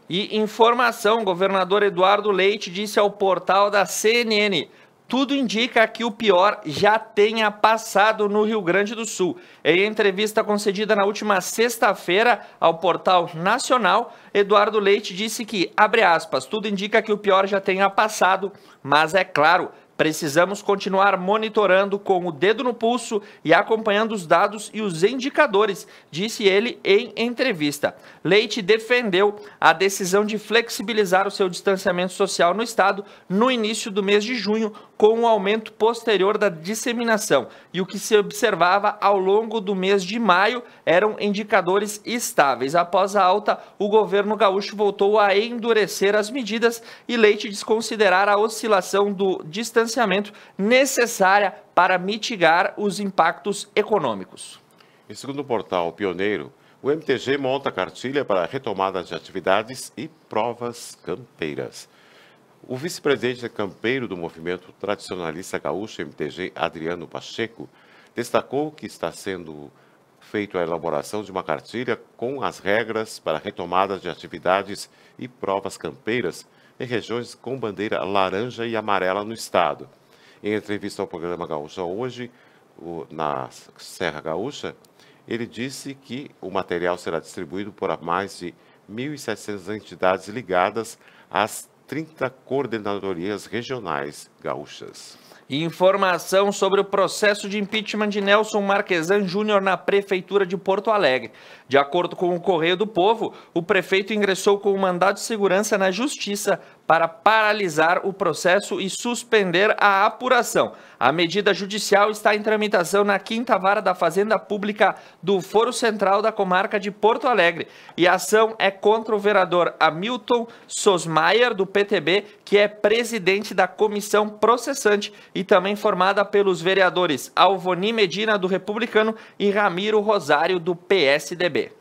E informação, o governador Eduardo Leite disse ao portal da CNN: tudo indica que o pior já tenha passado no Rio Grande do Sul. Em entrevista concedida na última sexta-feira ao portal nacional, Eduardo Leite disse que, abre aspas, tudo indica que o pior já tenha passado, mas é claro, precisamos continuar monitorando com o dedo no pulso e acompanhando os dados e os indicadores, disse ele em entrevista. Leite defendeu a decisão de flexibilizar o seu distanciamento social no estado no início do mês de junho, com um aumento posterior da disseminação. E o que se observava ao longo do mês de maio eram indicadores estáveis. Após a alta, o governo gaúcho voltou a endurecer as medidas e Leite desconsiderar a oscilação do distanciamento necessária para mitigar os impactos econômicos. E segundo o portal Pioneiro, o MTG monta cartilha para a retomada de atividades e provas campeiras. O vice-presidente campeiro do movimento tradicionalista gaúcho MTG, Adriano Pacheco, destacou que está sendo feita a elaboração de uma cartilha com as regras para a retomada de atividades e provas campeiras em regiões com bandeira laranja e amarela no estado. Em entrevista ao programa Gaúcha Hoje, na Serra Gaúcha, ele disse que o material será distribuído por mais de 1.700 entidades ligadas às 30 coordenadorias regionais gaúchas. Informação sobre o processo de impeachment de Nelson Marquesan Júnior na Prefeitura de Porto Alegre. De acordo com o Correio do Povo, o prefeito ingressou com um mandado de segurança na Justiça para paralisar o processo e suspender a apuração. A medida judicial está em tramitação na 5ª Vara da Fazenda Pública do Foro Central da Comarca de Porto Alegre. E a ação é contra o vereador Hamilton Sosmaier, do PTB, que é presidente da comissão processante e também formada pelos vereadores Alvoni Medina, do Republicano, e Ramiro Rosário, do PSDB.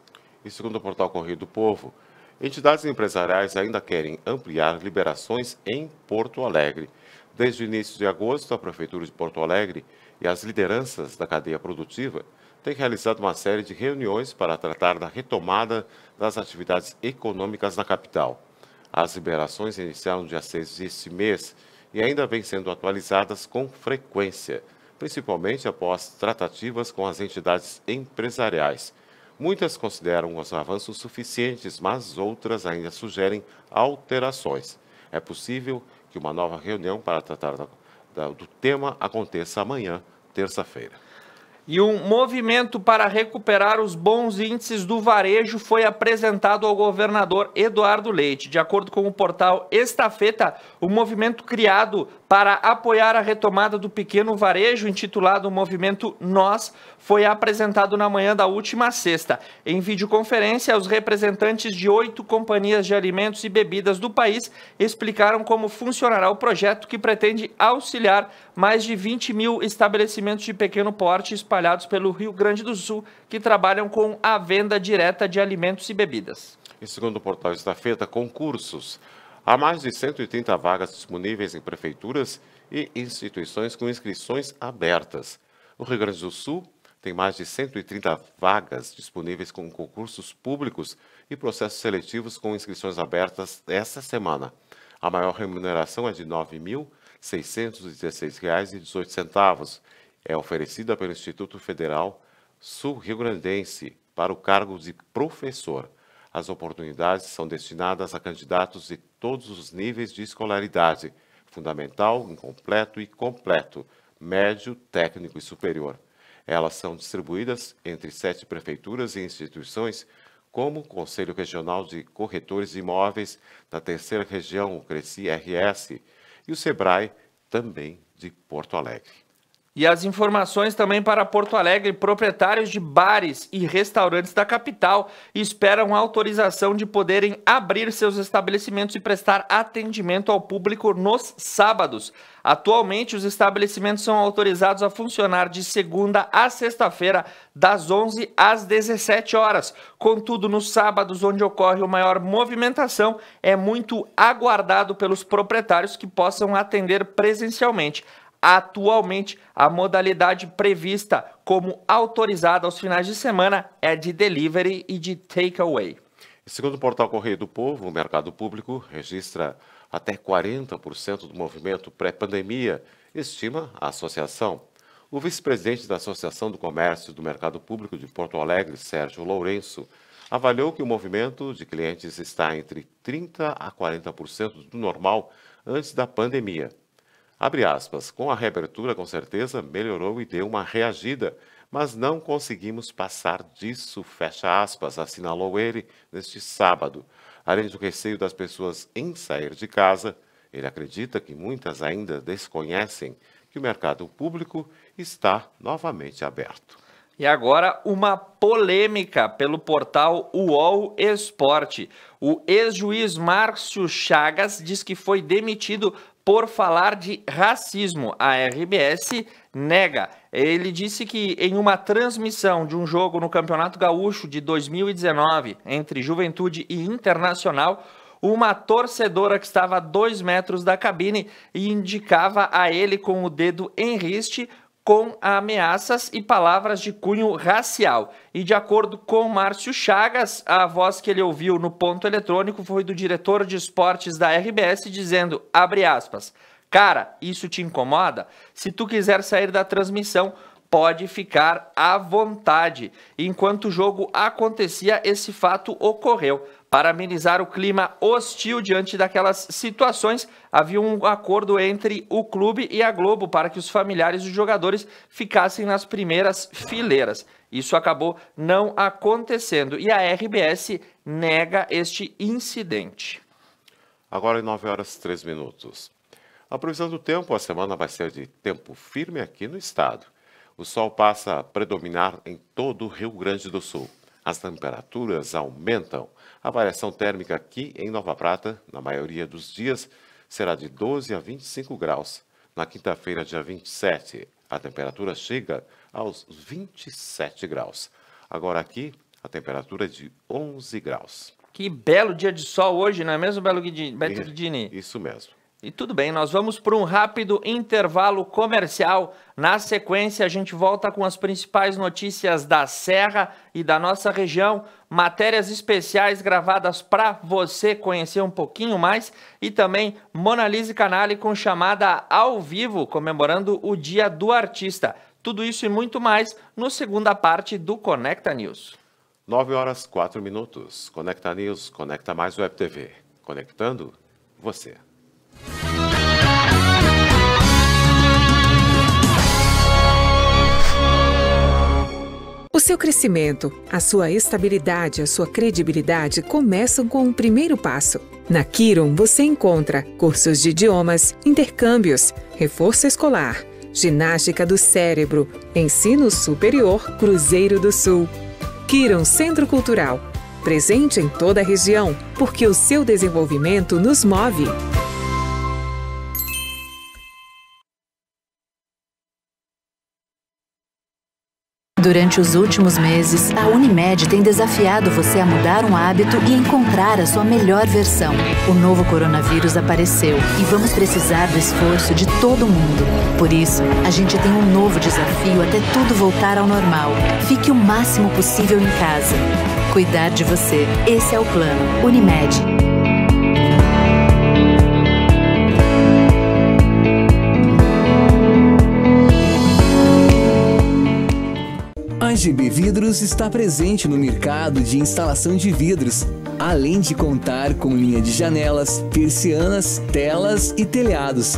E segundo o portal Correio do Povo, Entidades empresariais ainda querem ampliar liberações em Porto Alegre. Desde o início de agosto, a Prefeitura de Porto Alegre e as lideranças da cadeia produtiva têm realizado uma série de reuniões para tratar da retomada das atividades econômicas na capital. As liberações iniciaram no dia 6 deste mês e ainda vêm sendo atualizadas com frequência, principalmente após tratativas com as entidades empresariais. Muitas consideram os avanços suficientes, mas outras ainda sugerem alterações. É possível que uma nova reunião para tratar do tema aconteça amanhã, terça-feira. E um movimento para recuperar os bons índices do varejo foi apresentado ao governador Eduardo Leite. De acordo com o portal Estafeta, o movimento criado para apoiar a retomada do pequeno varejo, intitulado Movimento Nós, foi apresentado na manhã da última sexta. Em videoconferência, os representantes de 8 companhias de alimentos e bebidas do país explicaram como funcionará o projeto que pretende auxiliar mais de 20 mil estabelecimentos de pequeno porte espalhados pelo Rio Grande do Sul que trabalham com a venda direta de alimentos e bebidas. E segundo o portal Estafeta, concursos. Há mais de 130 vagas disponíveis em prefeituras e instituições com inscrições abertas. O Rio Grande do Sul tem mais de 130 vagas disponíveis com concursos públicos e processos seletivos com inscrições abertas esta semana. A maior remuneração é de R$ 9.616,18. É oferecida pelo Instituto Federal Sul-Rio-Grandense para o cargo de professor. As oportunidades são destinadas a candidatos de todos os níveis de escolaridade, fundamental, incompleto e completo, médio, técnico e superior. Elas são distribuídas entre 7 prefeituras e instituições, como o Conselho Regional de Corretores de Imóveis da Terceira Região, o CRECI-RS, e o SEBRAE, também de Porto Alegre. E as informações também para Porto Alegre: proprietários de bares e restaurantes da capital esperam autorização de poderem abrir seus estabelecimentos e prestar atendimento ao público nos sábados. Atualmente, os estabelecimentos são autorizados a funcionar de segunda a sexta-feira, das 11 às 17 horas. Contudo, nos sábados, onde ocorre a maior movimentação, é muito aguardado pelos proprietários que possam atender presencialmente. Atualmente, a modalidade prevista como autorizada aos finais de semana é de delivery e de takeaway. Segundo o portal Correio do Povo, o mercado público registra até 40% do movimento pré-pandemia, estima a associação. O vice-presidente da Associação do Comércio do Mercado Público de Porto Alegre, Sérgio Lourenço, avaliou que o movimento de clientes está entre 30% a 40% do normal antes da pandemia. Abre aspas, com a reabertura com certeza melhorou e deu uma reagida, mas não conseguimos passar disso, fecha aspas, assinalou ele neste sábado. Além do receio das pessoas em sair de casa, ele acredita que muitas ainda desconhecem que o mercado público está novamente aberto. E agora uma polêmica pelo portal UOL Esporte. O ex-juiz Márcio Chagas diz que foi demitido por falar de racismo. A RBS nega. Ele disse que em uma transmissão de um jogo no Campeonato Gaúcho de 2019 entre Juventude e Internacional, uma torcedora que estava a 2 metros da cabine indicava a ele com o dedo em riste com ameaças e palavras de cunho racial. E de acordo com Márcio Chagas, a voz que ele ouviu no ponto eletrônico foi do diretor de esportes da RBS dizendo, abre aspas, cara, isso te incomoda? Se tu quiser sair da transmissão, pode ficar à vontade. Enquanto o jogo acontecia, esse fato ocorreu. Para amenizar o clima hostil diante daquelas situações, havia um acordo entre o clube e a Globo para que os familiares dos jogadores ficassem nas primeiras fileiras. Isso acabou não acontecendo e a RBS nega este incidente. Agora em 9h03. A previsão do tempo, a semana vai ser de tempo firme aqui no estado. O sol passa a predominar em todo o Rio Grande do Sul. As temperaturas aumentam. A variação térmica aqui em Nova Prata, na maioria dos dias, será de 12 a 25 graus. Na quinta-feira, dia 27, a temperatura chega aos 27 graus. Agora aqui, a temperatura é de 11 graus. Que belo dia de sol hoje, não é mesmo, Beto Guidini? Isso mesmo. E tudo bem, nós vamos para um rápido intervalo comercial. Na sequência, a gente volta com as principais notícias da Serra e da nossa região, matérias especiais gravadas para você conhecer um pouquinho mais e também Monalise Canali com chamada ao vivo, comemorando o Dia do Artista. Tudo isso e muito mais no segunda parte do Conecta News. 9h04. Conecta News, Conecta Mais Web TV. Conectando você. O seu crescimento, a sua estabilidade, a sua credibilidade começam com o primeiro passo. Na Kiron você encontra cursos de idiomas, intercâmbios, reforço escolar, ginástica do cérebro, ensino superior Cruzeiro do Sul. Kiron Centro Cultural, presente em toda a região, porque o seu desenvolvimento nos move. Durante os últimos meses, a Unimed tem desafiado você a mudar um hábito e encontrar a sua melhor versão. O novo coronavírus apareceu e vamos precisar do esforço de todo mundo. Por isso, a gente tem um novo desafio até tudo voltar ao normal. Fique o máximo possível em casa. Cuidar de você. Esse é o plano. Unimed. A GB Vidros está presente no mercado de instalação de vidros, além de contar com linha de janelas, persianas, telas e telhados.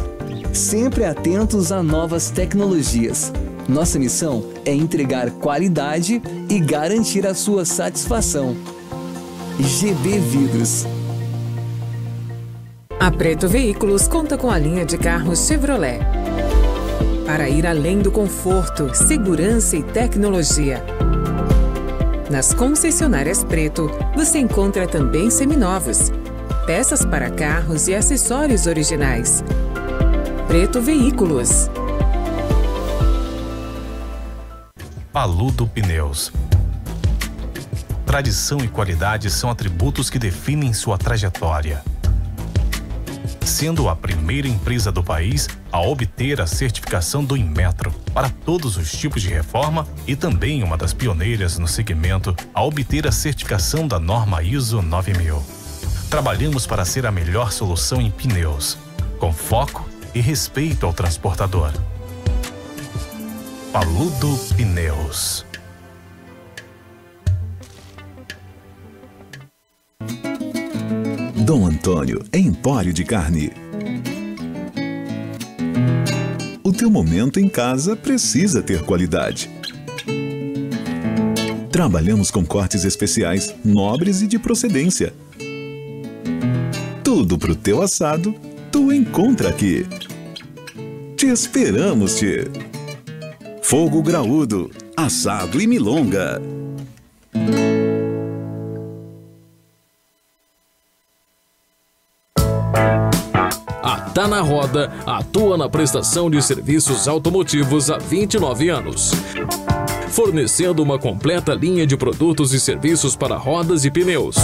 Sempre atentos a novas tecnologias. Nossa missão é entregar qualidade e garantir a sua satisfação. GB Vidros. A Preto Veículos conta com a linha de carros Chevrolet. Para ir além do conforto, segurança e tecnologia. Nas concessionárias Preto, você encontra também seminovos, peças para carros e acessórios originais. Preto Veículos. Paludo Pneus. Tradição e qualidade são atributos que definem sua trajetória. Sendo a primeira empresa do país a obter a certificação do Inmetro para todos os tipos de reforma e também uma das pioneiras no segmento a obter a certificação da norma ISO 9000. Trabalhamos para ser a melhor solução em pneus, com foco e respeito ao transportador. Paludo Pneus. Dom Antônio, Empório de Carne. O teu momento em casa precisa ter qualidade. Trabalhamos com cortes especiais, nobres e de procedência. Tudo pro teu assado, tu encontra aqui. Te esperamos, tchê. Fogo graúdo, assado e milonga. Tá na Roda atua na prestação de serviços automotivos há 29 anos, fornecendo uma completa linha de produtos e serviços para rodas e pneus,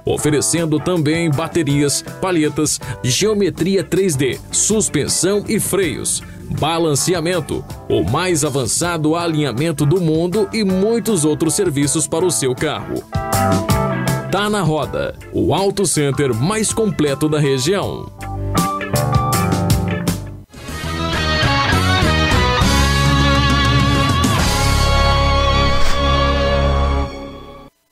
oferecendo também baterias, palhetas, geometria 3D, suspensão e freios, balanceamento, o mais avançado alinhamento do mundo e muitos outros serviços para o seu carro. Tá na Roda, o Auto Center mais completo da região.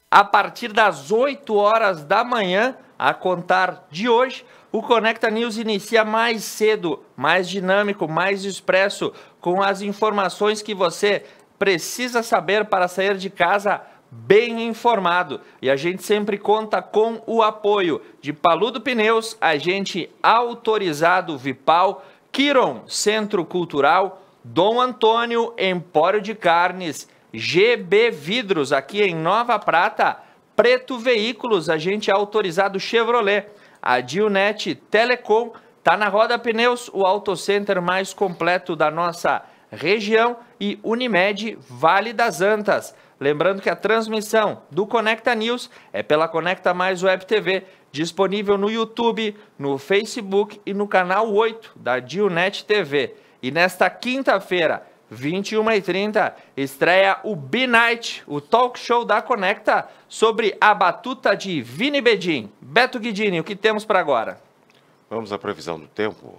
A partir das 8 horas da manhã, a contar de hoje, o Conecta News inicia mais cedo, mais dinâmico, mais expresso, com as informações que você precisa saber para sair de casa bem informado. E a gente sempre conta com o apoio de Paludo Pneus, agente autorizado Vipal, Kiron Centro Cultural, Dom Antônio Empório de Carnes, GB Vidros aqui em Nova Prata, Preto Veículos, agente autorizado Chevrolet, a Dionet Telecom, Tá na Roda Pneus, o autocenter mais completo da nossa região, e Unimed Vale das Antas. Lembrando que a transmissão do Conecta News é pela Conecta Mais Web TV, disponível no YouTube, no Facebook e no canal 8 da Dionet TV. E nesta quinta-feira, 21h30, estreia o B-Night, o talk show da Conecta, sobre a batuta de Vini Bedin. Beto Guidini, o que temos para agora? Vamos à previsão do tempo.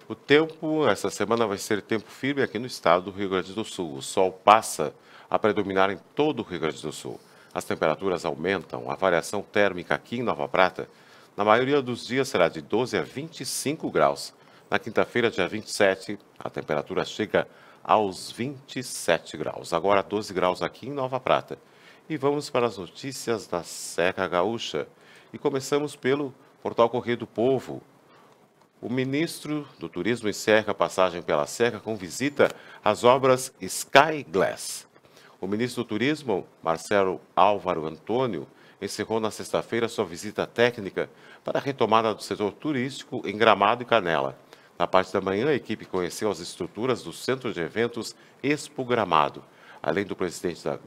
O tempo, essa semana vai ser tempo firme aqui no estado do Rio Grande do Sul. O sol passa a predominar em todo o Rio Grande do Sul. As temperaturas aumentam, a variação térmica aqui em Nova Prata, na maioria dos dias será de 12 a 25 graus. Na quinta-feira, dia 27, a temperatura chega aos 27 graus. Agora 12 graus aqui em Nova Prata. E vamos para as notícias da Serra Gaúcha. E começamos pelo Portal Correio do Povo. O ministro do Turismo encerra a passagem pela Serra com visita às obras Sky Glass. O ministro do Turismo, Marcelo Álvaro Antônio, encerrou na sexta-feira sua visita técnica para a retomada do setor turístico em Gramado e Canela. Na parte da manhã, a equipe conheceu as estruturas do Centro de Eventos Expo Gramado, além do presidente da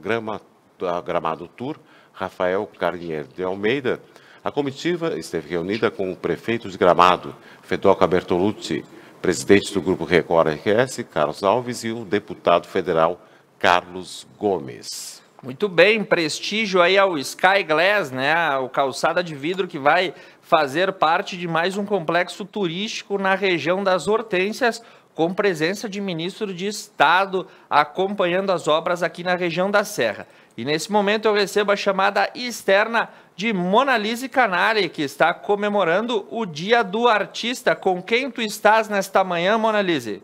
Gramado Tour, Rafael Carnier de Almeida. A comitiva esteve reunida com o prefeito de Gramado, Fedoca Bertolucci, presidente do Grupo Record RS, Carlos Alves, e o deputado federal Carlos Gomes. Muito bem, prestígio aí ao Sky Glass, né? O calçada de vidro que vai fazer parte de mais um complexo turístico na região das Hortênsias, com presença de ministro de Estado acompanhando as obras aqui na região da Serra. E nesse momento eu recebo a chamada externa de Monalise Canali, que está comemorando o Dia do Artista. Com quem tu estás nesta manhã, Monalise?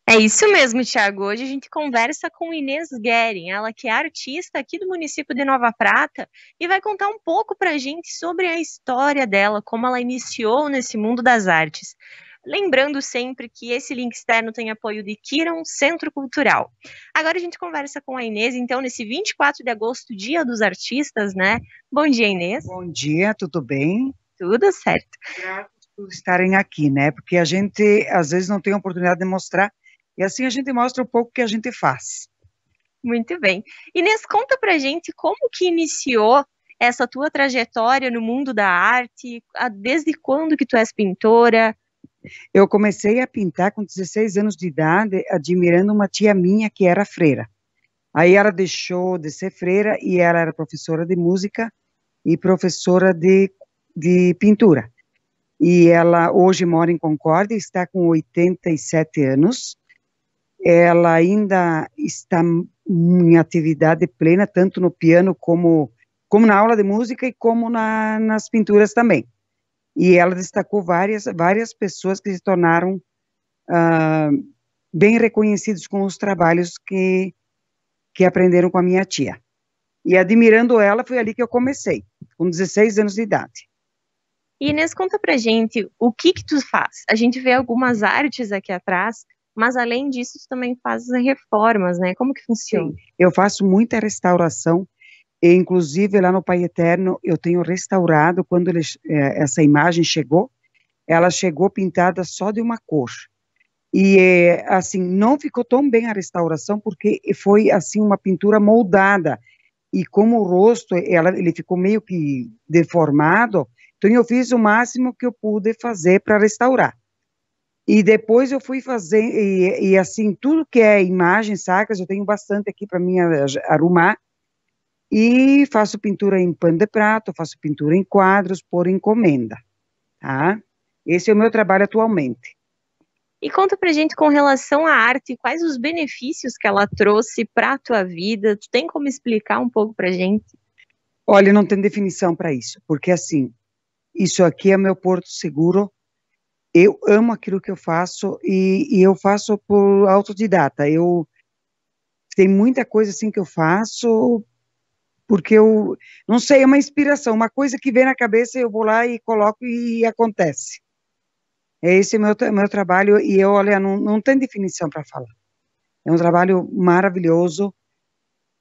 É isso mesmo, Thiago. Hoje a gente conversa com Inês Guerin, ela que é artista aqui do município de Nova Prata e vai contar um pouco pra gente sobre a história dela, como ela iniciou nesse mundo das artes. Lembrando sempre que esse link externo tem apoio de Kiron Centro Cultural. Agora a gente conversa com a Inês, então, nesse 24 de agosto, Dia dos Artistas, né? Bom dia, Inês. Bom dia, tudo bem? Tudo certo. Obrigada por estarem aqui, né? Porque a gente, às vezes, não tem a oportunidade de mostrar, e assim a gente mostra um pouco o que a gente faz. Muito bem. Inês, conta pra gente como que iniciou essa tua trajetória no mundo da arte, desde quando que tu és pintora? Eu comecei a pintar com 16 anos de idade, admirando uma tia minha que era freira. Aí ela deixou de ser freira e ela era professora de música e professora de pintura. E ela hoje mora em Concórdia, está com 87 anos. Ela ainda está em atividade plena, tanto no piano como na aula de música e como nas pinturas também. E ela destacou várias pessoas que se tornaram bem reconhecidos com os trabalhos que aprenderam com a minha tia. E admirando ela, foi ali que eu comecei, com 16 anos de idade. Inês, conta pra gente, o que tu faz? A gente vê algumas artes aqui atrás, mas além disso, tu também faz reformas, né? Como que funciona? Sim, eu faço muita restauração. E, inclusive, lá no Pai Eterno, eu tenho restaurado, quando essa imagem chegou, ela chegou pintada só de uma cor. E, assim, não ficou tão bem a restauração, porque foi, assim, uma pintura moldada. E como o rosto, ele ficou meio que deformado, então eu fiz o máximo que eu pude fazer para restaurar. E depois eu fui fazer, e assim, tudo que é imagens sacras, eu tenho bastante aqui para mim arrumar, e faço pintura em pano de prato, faço pintura em quadros por encomenda, tá? Esse é o meu trabalho atualmente. E conta pra gente com relação à arte, quais os benefícios que ela trouxe para a tua vida? Tu tem como explicar um pouco pra gente? Olha, não tem definição para isso, porque assim, isso aqui é meu porto seguro, eu amo aquilo que eu faço e eu faço por autodidata. Tem muita coisa assim que eu faço porque eu, não sei, é uma inspiração, uma coisa que vem na cabeça, eu vou lá e coloco e acontece. Esse é meu trabalho e olha, não tem definição para falar. É um trabalho maravilhoso.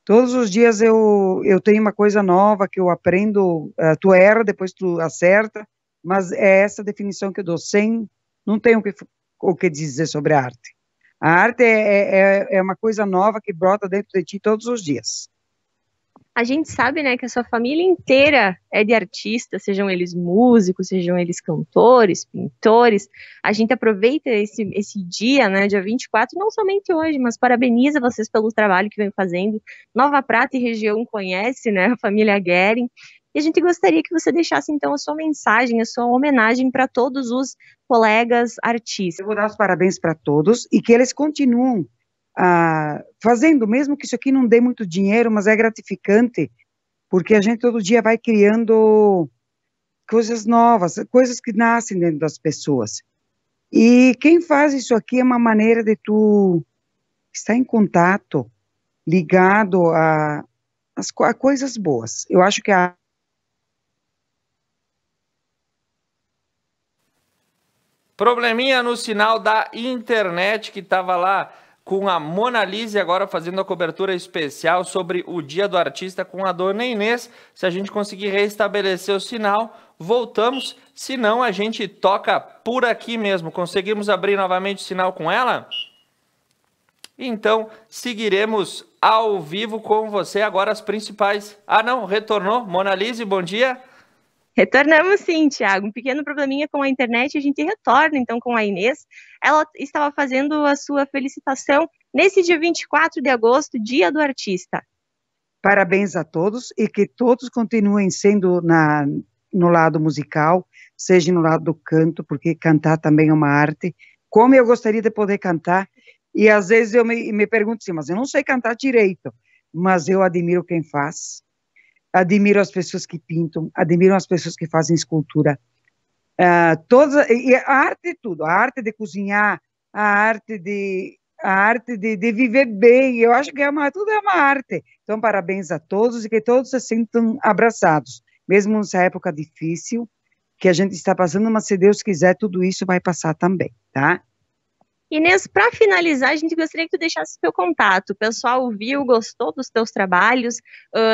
Todos os dias eu tenho uma coisa nova que eu aprendo, tu erra, depois tu acerta, mas é essa definição que eu dou, não tenho o que dizer sobre a arte. A arte é uma coisa nova que brota dentro de ti todos os dias. A gente sabe, né, que a sua família inteira é de artistas, sejam eles músicos, sejam eles cantores, pintores. A gente aproveita esse dia, né, dia 24, não somente hoje, mas parabeniza vocês pelo trabalho que vem fazendo. Nova Prata e região conhece, né, a família Guerin. E a gente gostaria que você deixasse, então, a sua mensagem, a sua homenagem para todos os colegas artistas. Eu vou dar os parabéns para todos e que eles continuem fazendo, mesmo que isso aqui não dê muito dinheiro, mas é gratificante, porque a gente todo dia vai criando coisas novas, coisas que nascem dentro das pessoas. E quem faz isso aqui é uma maneira de tu estar em contato, ligado a coisas boas. Eu acho que Probleminha no sinal da internet que estava lá com a Mona Lisa, agora fazendo a cobertura especial sobre o Dia do Artista com a dona Inês. Se a gente conseguir restabelecer o sinal, voltamos. Se não, a gente toca por aqui mesmo. Conseguimos abrir novamente o sinal com ela? Então, seguiremos ao vivo com você. Agora as principais... Ah, não, retornou. Mona Lisa, bom dia. Retornamos sim, Thiago. Um pequeno probleminha com a internet, a gente retorna então com a Inês. Ela estava fazendo a sua felicitação nesse dia 24 de agosto, Dia do Artista. Parabéns a todos e que todos continuem sendo no lado musical, seja no lado do canto, porque cantar também é uma arte. Como eu gostaria de poder cantar, e às vezes eu me pergunto assim, mas eu não sei cantar direito, mas eu admiro quem faz. Admiro as pessoas que pintam, admiro as pessoas que fazem escultura. E a arte é tudo, a arte de cozinhar, a arte de viver bem, eu acho que tudo é uma arte. Então, parabéns a todos e que todos se sintam abraçados, mesmo nessa época difícil que a gente está passando, mas se Deus quiser, tudo isso vai passar também, tá? Inês, para finalizar, a gente gostaria que tu deixasse o teu contato. O pessoal viu, gostou dos teus trabalhos,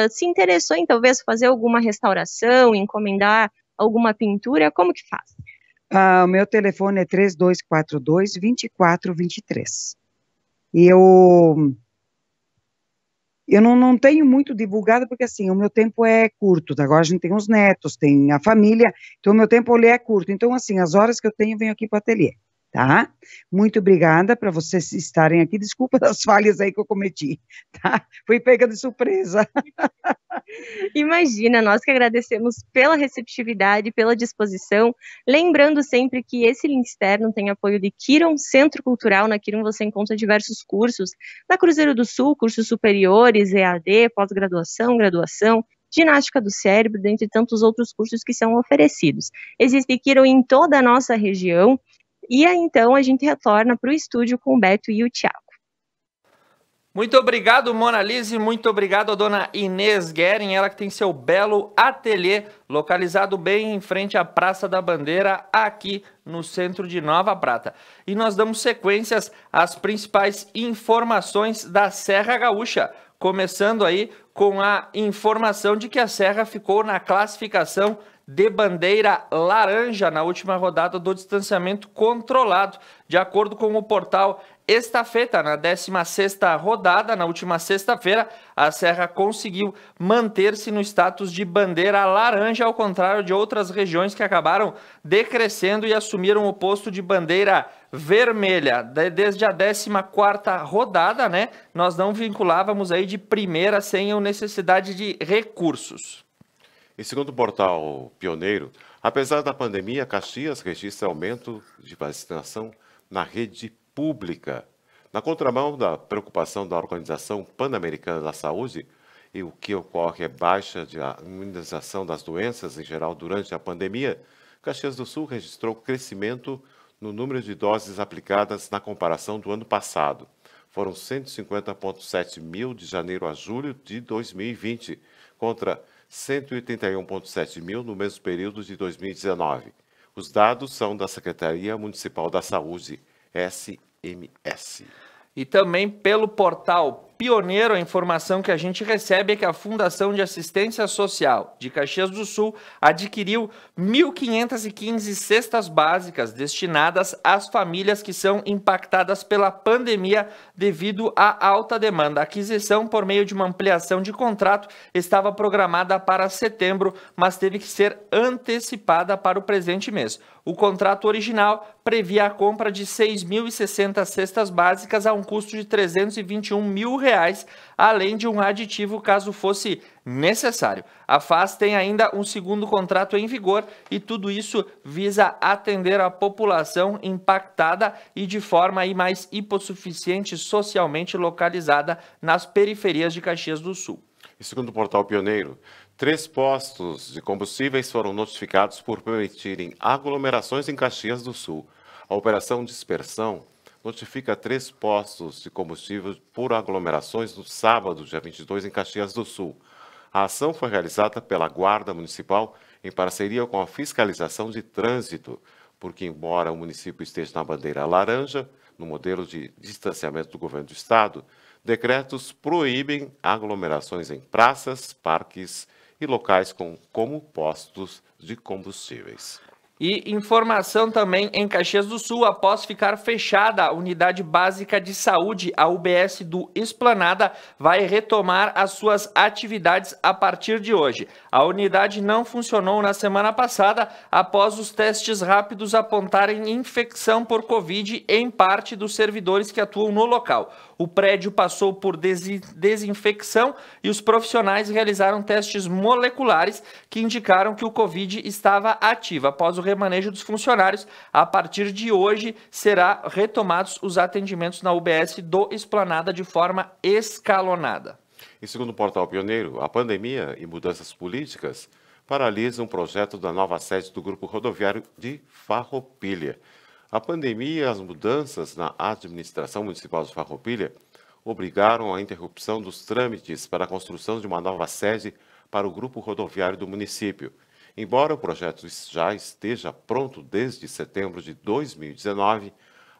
se interessou em talvez fazer alguma restauração, encomendar alguma pintura, como que faz? O meu telefone é 3242-2423. E eu não tenho muito divulgado, porque assim, o meu tempo é curto. Agora a gente tem os netos, tem a família, então o meu tempo ali é curto. Então, assim, as horas que eu tenho, eu venho aqui para o ateliê. Tá? Muito obrigada para vocês estarem aqui. Desculpa das falhas aí que eu cometi, tá? Fui pega de surpresa. Imagina, nós que agradecemos pela receptividade, pela disposição. Lembrando sempre que esse link externo tem apoio de Kiron Centro Cultural. Na Kiron você encontra diversos cursos da Cruzeiro do Sul, cursos superiores, EAD, pós-graduação, graduação, ginástica do cérebro, dentre tantos outros cursos que são oferecidos. Existe Kiron em toda a nossa região. E aí, então, a gente retorna para o estúdio com o Beto e o Thiago. Muito obrigado, Mona Lisa, e muito obrigado a dona Inês Guerin, ela que tem seu belo ateliê localizado bem em frente à Praça da Bandeira, aqui no centro de Nova Prata. E nós damos sequências às principais informações da Serra Gaúcha, começando aí com a informação de que a Serra ficou na classificação de bandeira laranja na última rodada do distanciamento controlado. De acordo com o portal Estafeta, na 16ª rodada, na última sexta-feira, a Serra conseguiu manter-se no status de bandeira laranja, ao contrário de outras regiões que acabaram decrescendo e assumiram o posto de bandeira vermelha. Desde a 14ª rodada, né, nós não vinculávamos aí de primeira sem a necessidade de recursos. E segundo o portal Pioneiro, apesar da pandemia, Caxias registra aumento de vacinação na rede pública. Na contramão da preocupação da Organização Pan-Americana da Saúde, e o que ocorre é baixa de imunização das doenças em geral durante a pandemia, Caxias do Sul registrou crescimento no número de doses aplicadas na comparação do ano passado. Foram 150,7 mil de janeiro a julho de 2020, contra 181,7 mil no mesmo período de 2019. Os dados são da Secretaria Municipal da Saúde, SMS. E também pelo portal pioneiro, a informação que a gente recebe é que a Fundação de Assistência Social de Caxias do Sul adquiriu 1.515 cestas básicas destinadas às famílias que são impactadas pela pandemia devido à alta demanda. A aquisição, por meio de uma ampliação de contrato, estava programada para setembro, mas teve que ser antecipada para o presente mês. O contrato original previa a compra de 6.060 cestas básicas a um custo de R$ 321 mil, além de um aditivo caso fosse necessário. A FAS tem ainda um segundo contrato em vigor e tudo isso visa atender a população impactada e de forma aí mais hipossuficiente socialmente localizada nas periferias de Caxias do Sul. E segundo o portal Pioneiro, 3 postos de combustíveis foram notificados por permitirem aglomerações em Caxias do Sul. A Operação Dispersão notifica 3 postos de combustível por aglomerações no sábado, dia 22, em Caxias do Sul. A ação foi realizada pela Guarda Municipal em parceria com a Fiscalização de Trânsito, porque embora o município esteja na bandeira laranja, no modelo de distanciamento do governo do estado, decretos proíbem aglomerações em praças, parques e locais como postos de combustíveis. E informação também em Caxias do Sul, após ficar fechada a Unidade Básica de Saúde, a UBS do Esplanada vai retomar as suas atividades a partir de hoje. A unidade não funcionou na semana passada após os testes rápidos apontarem infecção por Covid em parte dos servidores que atuam no local. O prédio passou por desinfecção e os profissionais realizaram testes moleculares que indicaram que o Covid estava ativo. Após o remanejo dos funcionários, a partir de hoje será retomados os atendimentos na UBS do Esplanada de forma escalonada. E segundo o portal Pioneiro, a pandemia e mudanças políticas paralisam o projeto da nova sede do Grupo Rodoviário de Farroupilha. A pandemia e as mudanças na administração municipal de Farroupilha obrigaram a interrupção dos trâmites para a construção de uma nova sede para o Grupo Rodoviário do município. Embora o projeto já esteja pronto desde setembro de 2019,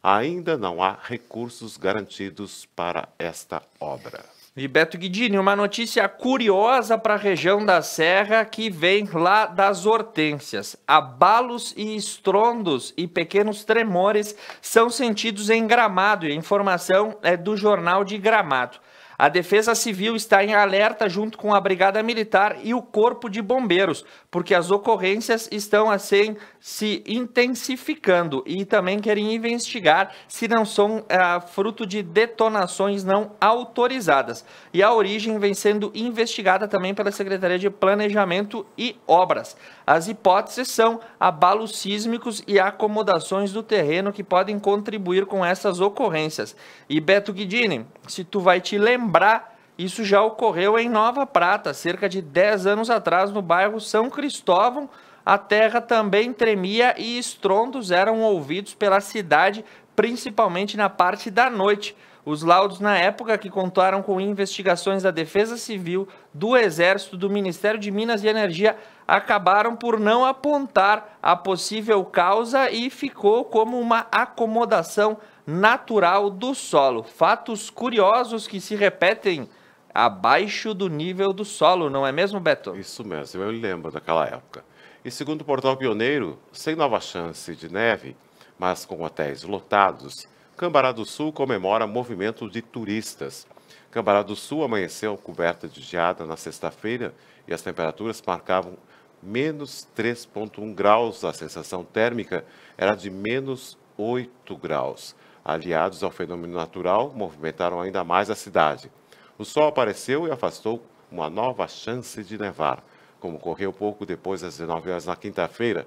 ainda não há recursos garantidos para esta obra. E Beto Guidini, uma notícia curiosa para a região da Serra que vem lá das Hortênsias. Abalos e estrondos e pequenos tremores são sentidos em Gramado, e a informação é do Jornal de Gramado. A Defesa Civil está em alerta junto com a Brigada Militar e o Corpo de Bombeiros, porque as ocorrências estão assim se intensificando e também querem investigar se não são fruto de detonações não autorizadas. E a origem vem sendo investigada também pela Secretaria de Planejamento e Obras. As hipóteses são abalos sísmicos e acomodações do terreno que podem contribuir com essas ocorrências. E Beto Guidini, se tu vai te lembrar, isso já ocorreu em Nova Prata, cerca de 10 anos atrás, no bairro São Cristóvão. A terra também tremia e estrondos eram ouvidos pela cidade, principalmente na parte da noite. Os laudos na época, que contaram com investigações da Defesa Civil, do Exército, do Ministério de Minas e Energia, acabaram por não apontar a possível causa e ficou como uma acomodação natural do solo. Fatos curiosos que se repetem abaixo do nível do solo, não é mesmo, Beto? Isso mesmo, eu lembro daquela época. E segundo o portal Pioneiro, sem nova chance de neve, mas com hotéis lotados, Cambará do Sul comemora movimento de turistas. Cambará do Sul amanheceu coberta de geada na sexta-feira e as temperaturas marcavam menos 3,1 graus. A sensação térmica era de menos 8 graus. Aliados ao fenômeno natural, movimentaram ainda mais a cidade. O sol apareceu e afastou uma nova chance de nevar, como ocorreu pouco depois das 19 horas na quinta-feira.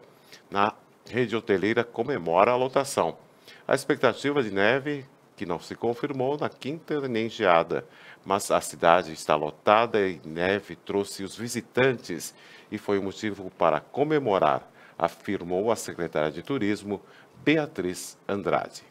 Na rede hoteleira comemora a lotação. A expectativa de neve, que não se confirmou na quinta nem geada, mas a cidade está lotada e neve trouxe os visitantes e foi um motivo para comemorar, afirmou a secretária de Turismo, Beatriz Andrade.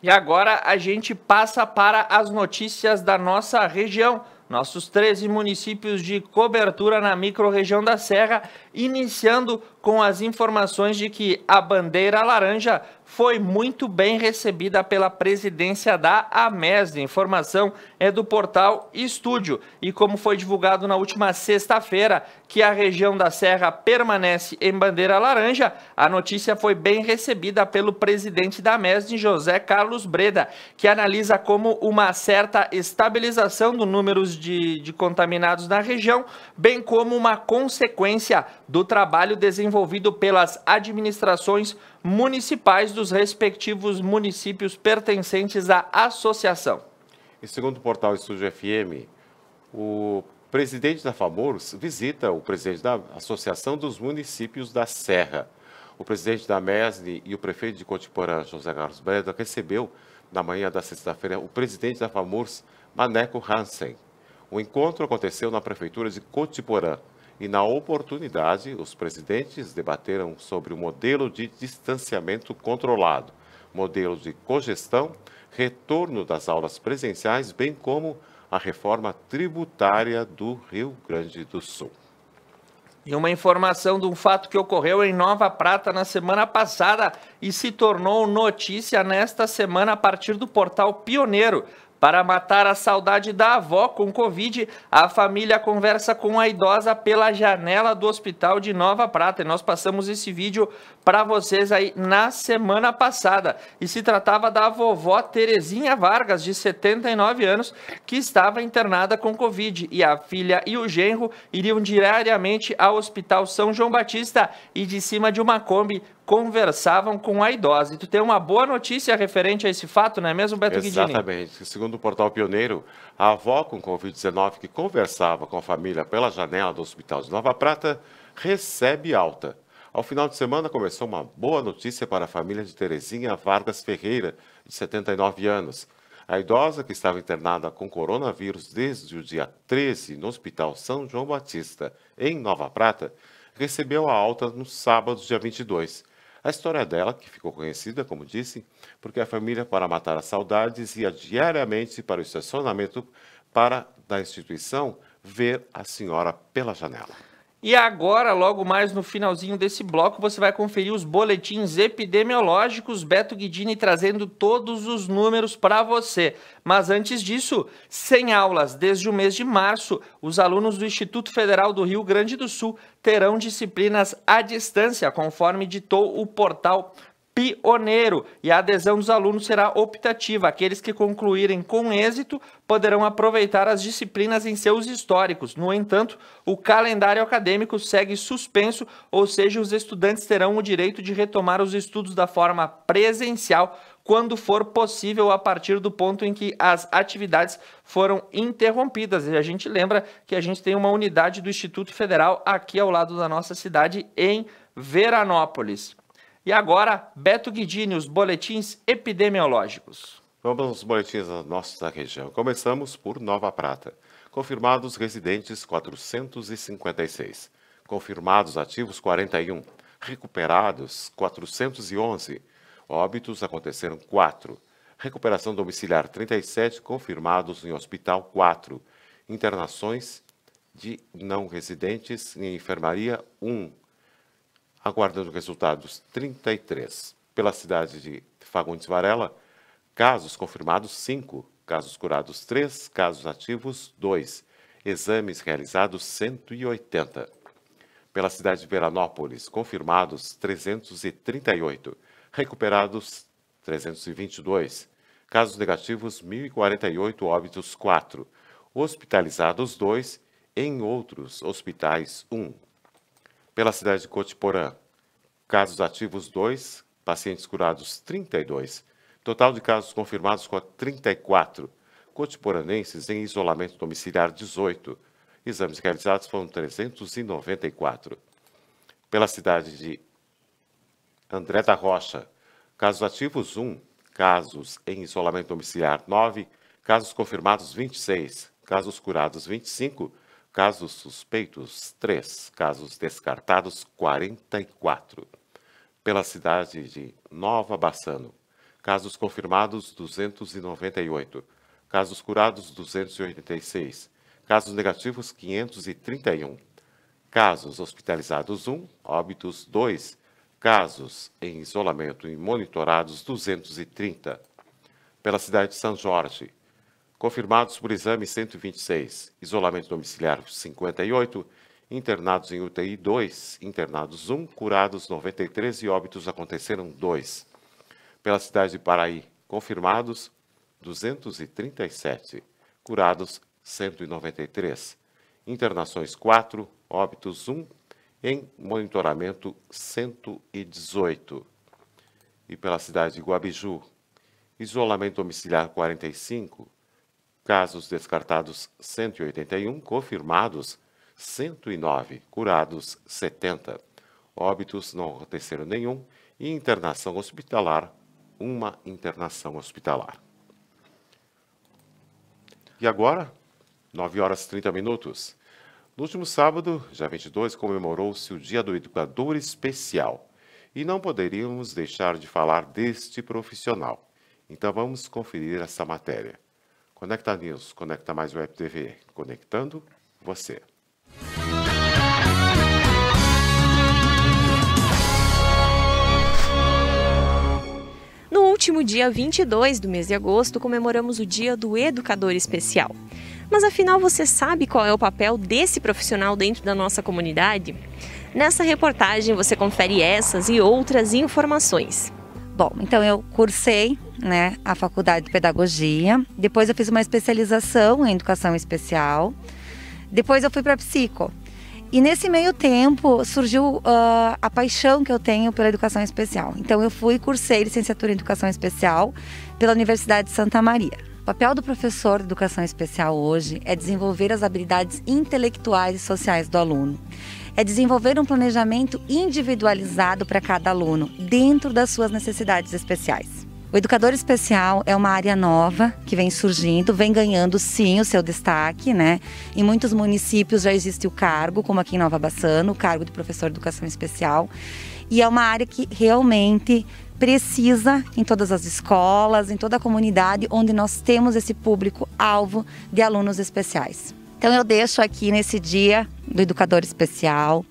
E agora a gente passa para as notícias da nossa região. Nossos 13 municípios de cobertura na microrregião da Serra, iniciando com as informações de que a bandeira laranja foi muito bem recebida pela presidência da AMESD. A informação é do portal Estúdio. E como foi divulgado na última sexta-feira que a região da Serra permanece em bandeira laranja, a notícia foi bem recebida pelo presidente da AMESD, José Carlos Breda, que analisa como uma certa estabilização do número de contaminados na região, bem como uma consequência do trabalho desenvolvido pelas administrações municipais dos respectivos municípios pertencentes à associação. E segundo o portal Estúdio FM, o presidente da FAMURS visita o presidente da Associação dos Municípios da Serra. O presidente da MESD e o prefeito de Cotiporã, José Carlos Breda, recebeu na manhã da sexta-feira o presidente da FAMURS, Maneco Hansen. O encontro aconteceu na prefeitura de Cotiporã. E, na oportunidade, os presidentes debateram sobre o modelo de distanciamento controlado, modelo de cogestão, retorno das aulas presenciais, bem como a reforma tributária do Rio Grande do Sul. E uma informação de um fato que ocorreu em Nova Prata na semana passada e se tornou notícia nesta semana a partir do portal Pioneiro. Para matar a saudade da avó com Covid, a família conversa com a idosa pela janela do hospital de Nova Prata. E nós passamos esse vídeo para vocês aí na semana passada. E se tratava da vovó Terezinha Vargas, de 79 anos, que estava internada com Covid. E a filha e o genro iriam diariamente ao Hospital São João Batista e de cima de uma Kombi conversavam com a idosa. E tu tem uma boa notícia referente a esse fato, não é mesmo, Beto Guidini? Exatamente. Segundo o portal Pioneiro, a avó com Covid-19 que conversava com a família pela janela do Hospital de Nova Prata recebe alta. Ao final de semana começou uma boa notícia para a família de Terezinha Vargas Ferreira, de 79 anos. A idosa, que estava internada com coronavírus desde o dia 13 no Hospital São João Batista, em Nova Prata, recebeu a alta no sábado, dia 22. A história dela, que ficou conhecida, como disse, porque a família, para matar as saudades, ia diariamente para o estacionamento da instituição ver a senhora pela janela. E agora, logo mais no finalzinho desse bloco, você vai conferir os boletins epidemiológicos, Beto Guidini trazendo todos os números para você. Mas antes disso, sem aulas desde o mês de março, os alunos do Instituto Federal do Rio Grande do Sul terão disciplinas à distância, conforme ditou o portal Pioneiro, e a adesão dos alunos será optativa. Aqueles que concluírem com êxito poderão aproveitar as disciplinas em seus históricos. No entanto, o calendário acadêmico segue suspenso, ou seja, os estudantes terão o direito de retomar os estudos da forma presencial quando for possível, a partir do ponto em que as atividades foram interrompidas. E a gente lembra que a gente tem uma unidade do Instituto Federal aqui ao lado da nossa cidade, em Veranópolis. E agora, Beto Guidini, os boletins epidemiológicos. Vamos aos boletins da nossa região. Começamos por Nova Prata. Confirmados residentes 456. Confirmados ativos 41. Recuperados 411. Óbitos aconteceram 4. Recuperação domiciliar 37. Confirmados em hospital 4. Internações de não residentes em enfermaria 1. Aguardando resultados 33. Pela cidade de Fagundes Varela, casos confirmados 5, casos curados 3, casos ativos 2, exames realizados 180. Pela cidade de Veranópolis, confirmados 338, recuperados 322, casos negativos 1.048, óbitos 4, hospitalizados 2, em outros hospitais 1. Pela cidade de Cotiporã, casos ativos 2, pacientes curados 32, total de casos confirmados 34, cotiporanenses em isolamento domiciliar 18, exames realizados foram 394. Pela cidade de André da Rocha, casos ativos 1, casos em isolamento domiciliar 9, casos confirmados 26, casos curados 25, casos suspeitos, 3. Casos descartados, 44. Pela cidade de Nova Bassano, casos confirmados, 298. Casos curados, 286. Casos negativos, 531. Casos hospitalizados, 1. Óbitos, 2. casos em isolamento e monitorados 230. Pela cidade de São Jorge, confirmados por exame 126, isolamento domiciliar 58, internados em UTI 2, internados 1, curados 93 e óbitos aconteceram 2. Pela cidade de Paraí, confirmados 237, curados 193, internações 4, óbitos 1, em monitoramento 118. E pela cidade de Guabiju, isolamento domiciliar 45, casos descartados 181, confirmados 109, curados 70, óbitos não aconteceram nenhum e internação hospitalar, uma internação hospitalar. E agora, 9 horas e 30 minutos. No último sábado, dia 22, comemorou-se o Dia do Educador Especial. E não poderíamos deixar de falar deste profissional. Então vamos conferir essa matéria. Conecta News, Conecta Mais Web TV, conectando você. No último dia 22 do mês de agosto, comemoramos o Dia do Educador Especial. Mas afinal, você sabe qual é o papel desse profissional dentro da nossa comunidade? Nessa reportagem você confere essas e outras informações. Bom, então eu cursei, a faculdade de pedagogia, depois eu fiz uma especialização em educação especial, depois eu fui para psico. E nesse meio tempo surgiu a paixão que eu tenho pela educação especial. Então eu cursei licenciatura em educação especial pela Universidade de Santa Maria. O papel do professor de educação especial hoje é desenvolver as habilidades intelectuais e sociais do aluno. É desenvolver um planejamento individualizado para cada aluno, dentro das suas necessidades especiais. O educador especial é uma área nova que vem surgindo, vem ganhando sim o seu destaque, Em muitos municípios já existe o cargo, como aqui em Nova Bassano, o cargo de professor de educação especial. E é uma área que realmente precisa em todas as escolas, em toda a comunidade, onde nós temos esse público-alvo de alunos especiais. Então eu deixo aqui nesse dia do educador especial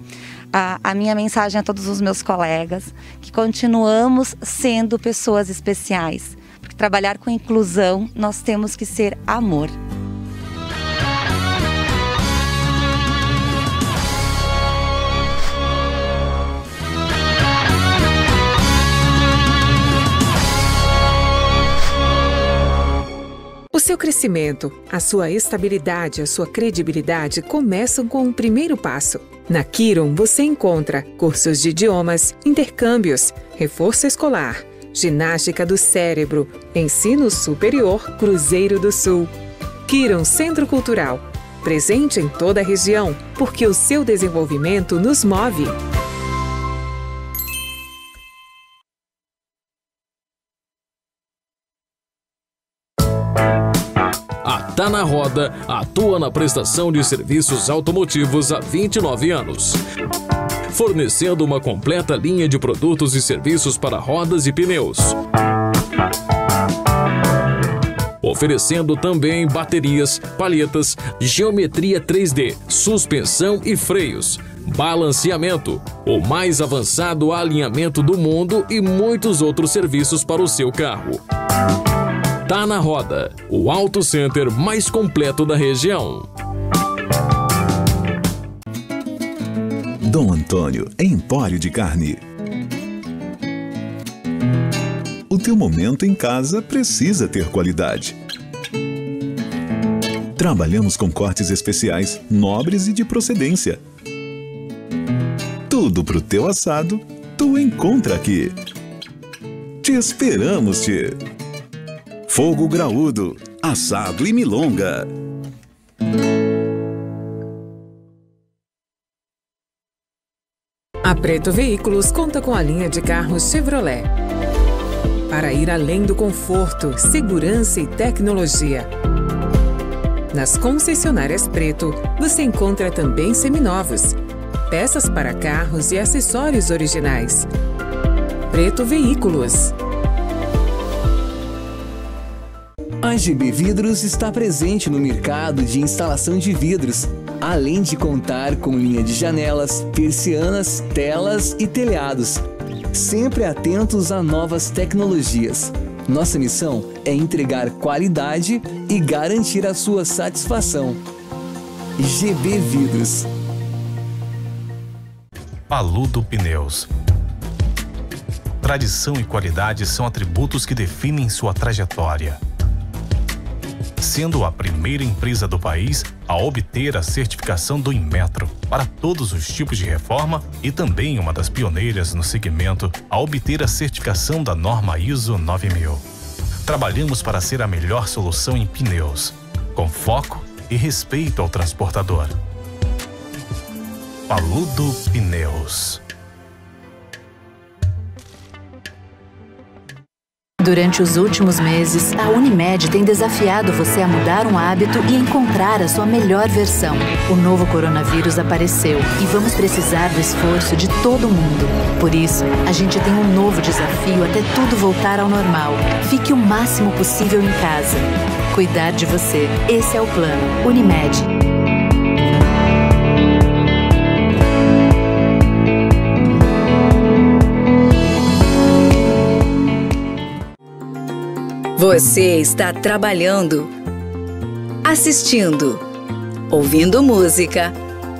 a minha mensagem a todos os meus colegas, que continuamos sendo pessoas especiais, porque trabalhar com inclusão nós temos que ser amor. O seu crescimento, a sua estabilidade, a sua credibilidade começam com o primeiro passo. Na Kiron você encontra cursos de idiomas, intercâmbios, reforço escolar, ginástica do cérebro, ensino superior Cruzeiro do Sul. Kiron Centro Cultural, presente em toda a região, porque o seu desenvolvimento nos move. Tá na Roda atua na prestação de serviços automotivos há 29 anos, fornecendo uma completa linha de produtos e serviços para rodas e pneus, oferecendo também baterias, palhetas, geometria 3D, suspensão e freios, balanceamento, o mais avançado alinhamento do mundo e muitos outros serviços para o seu carro. Tá na Roda, o Auto Center mais completo da região. Dom Antônio, Empório de Carne. O teu momento em casa precisa ter qualidade. Trabalhamos com cortes especiais, nobres e de procedência. Tudo pro teu assado, tu encontra aqui. Te esperamos, tchê. Fogo graúdo, assado e milonga. A Preto Veículos conta com a linha de carros Chevrolet. Para ir além do conforto, segurança e tecnologia. Nas concessionárias Preto, você encontra também seminovos, peças para carros e acessórios originais. Preto Veículos. A GB Vidros está presente no mercado de instalação de vidros, além de contar com linha de janelas, persianas, telas e telhados. sempre atentos a novas tecnologias. Nossa missão é entregar qualidade e garantir a sua satisfação. GB Vidros. Paludo Pneus. Tradição e qualidade são atributos que definem sua trajetória. Sendo a primeira empresa do país a obter a certificação do Inmetro para todos os tipos de reforma e também uma das pioneiras no segmento a obter a certificação da norma ISO 9000. Trabalhamos para ser a melhor solução em pneus, com foco e respeito ao transportador. Paludo Pneus. Durante os últimos meses, a Unimed tem desafiado você a mudar um hábito e encontrar a sua melhor versão. O novo coronavírus apareceu e vamos precisar do esforço de todo mundo. Por isso, a gente tem um novo desafio até tudo voltar ao normal. Fique o máximo possível em casa. Cuidar de você, esse é o plano. Unimed. Você está trabalhando, assistindo, ouvindo música,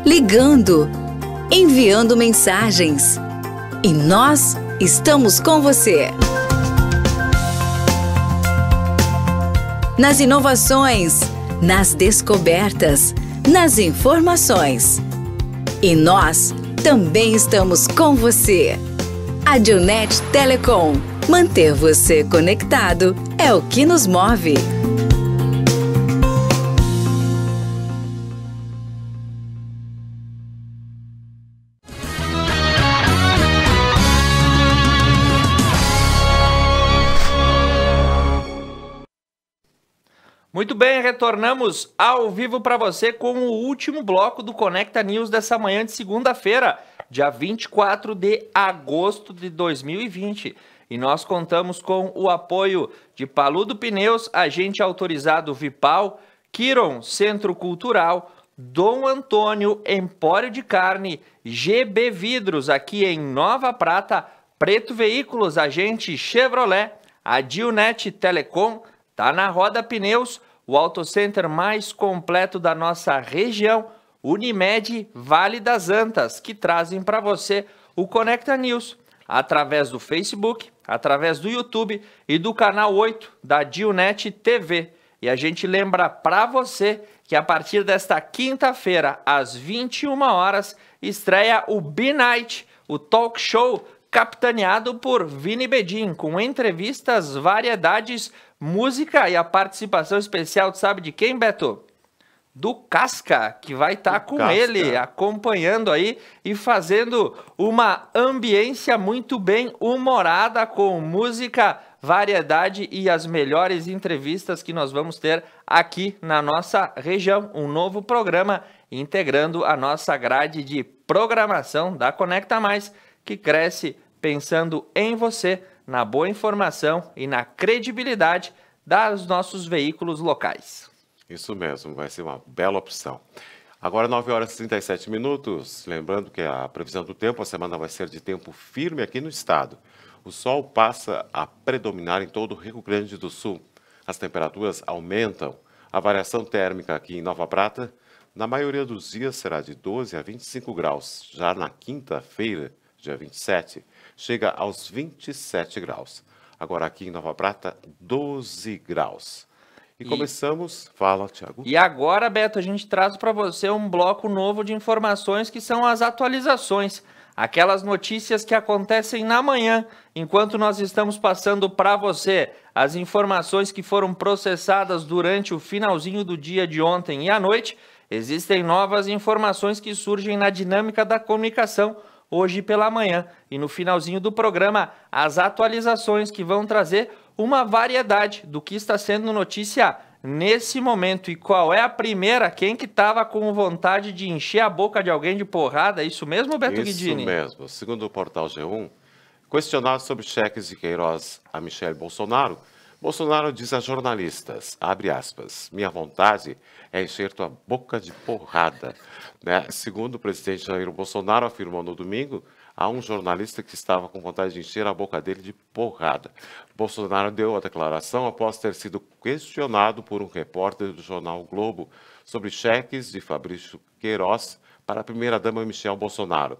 ligando, enviando mensagens. E nós estamos com você. Nas inovações, nas descobertas, nas informações. E nós também estamos com você. Adilnet Telecom. Manter você conectado é o que nos move. Muito bem, retornamos ao vivo para você com o último bloco do Conecta News dessa manhã de segunda-feira, dia 24 de agosto de 2020. E nós contamos com o apoio de Paludo Pneus, agente autorizado Vipal, Kiron Centro Cultural, Dom Antônio Empório de Carne, GB Vidros aqui em Nova Prata, Preto Veículos, agente Chevrolet, Adilnet Telecom, tá na Roda Pneus, o autocenter mais completo da nossa região, Unimed Vale das Antas, que trazem para você o Conecta News através do Facebook, através do YouTube e do canal 8 da Adilnet TV. E a gente lembra para você que a partir desta quinta-feira, às 21 horas, estreia o B-Night, o talk show capitaneado por Vini Bedin, com entrevistas, variedades, música e a participação especial, sabe de quem, Beto? Do Casca, que vai estar com Casca. Ele, acompanhando aí e fazendo uma ambiência muito bem humorada com música, variedade e as melhores entrevistas que nós vamos ter aqui na nossa região. Um novo programa integrando a nossa grade de programação da Conecta Mais, que cresce pensando em você, na boa informação e na credibilidade dos nossos veículos locais. Isso mesmo, vai ser uma bela opção. Agora 9 horas e 37 minutos, lembrando que a previsão do tempo, a semana vai ser de tempo firme aqui no estado. O sol passa a predominar em todo o Rio Grande do Sul. As temperaturas aumentam. A variação térmica aqui em Nova Prata, na maioria dos dias, será de 12 a 25 graus. Já na quinta-feira, dia 27, chega aos 27 graus. Agora aqui em Nova Prata, 12 graus. E começamos, fala, Thiago. E agora, Beto, a gente traz para você um bloco novo de informações que são as atualizações. Aquelas notícias que acontecem na manhã, enquanto nós estamos passando para você as informações que foram processadas durante o finalzinho do dia de ontem e à noite, existem novas informações que surgem na dinâmica da comunicação hoje pela manhã. E no finalzinho do programa, as atualizações que vão trazer uma variedade do que está sendo notícia nesse momento. E qual é a primeira? Quem que estava com vontade de encher a boca de alguém de porrada? É isso mesmo, Beto Guidini? Isso mesmo. Segundo o portal G1, questionado sobre cheques de Queiroz a Michele Bolsonaro, Bolsonaro diz a jornalistas, abre aspas, minha vontade é encher tua boca de porrada. Né? Segundo o presidente Jair Bolsonaro afirmou no domingo, a um jornalista que estava com vontade de encher a boca dele de porrada. Bolsonaro deu a declaração após ter sido questionado por um repórter do jornal o Globo sobre cheques de Fabrício Queiroz para a primeira-dama Michele Bolsonaro.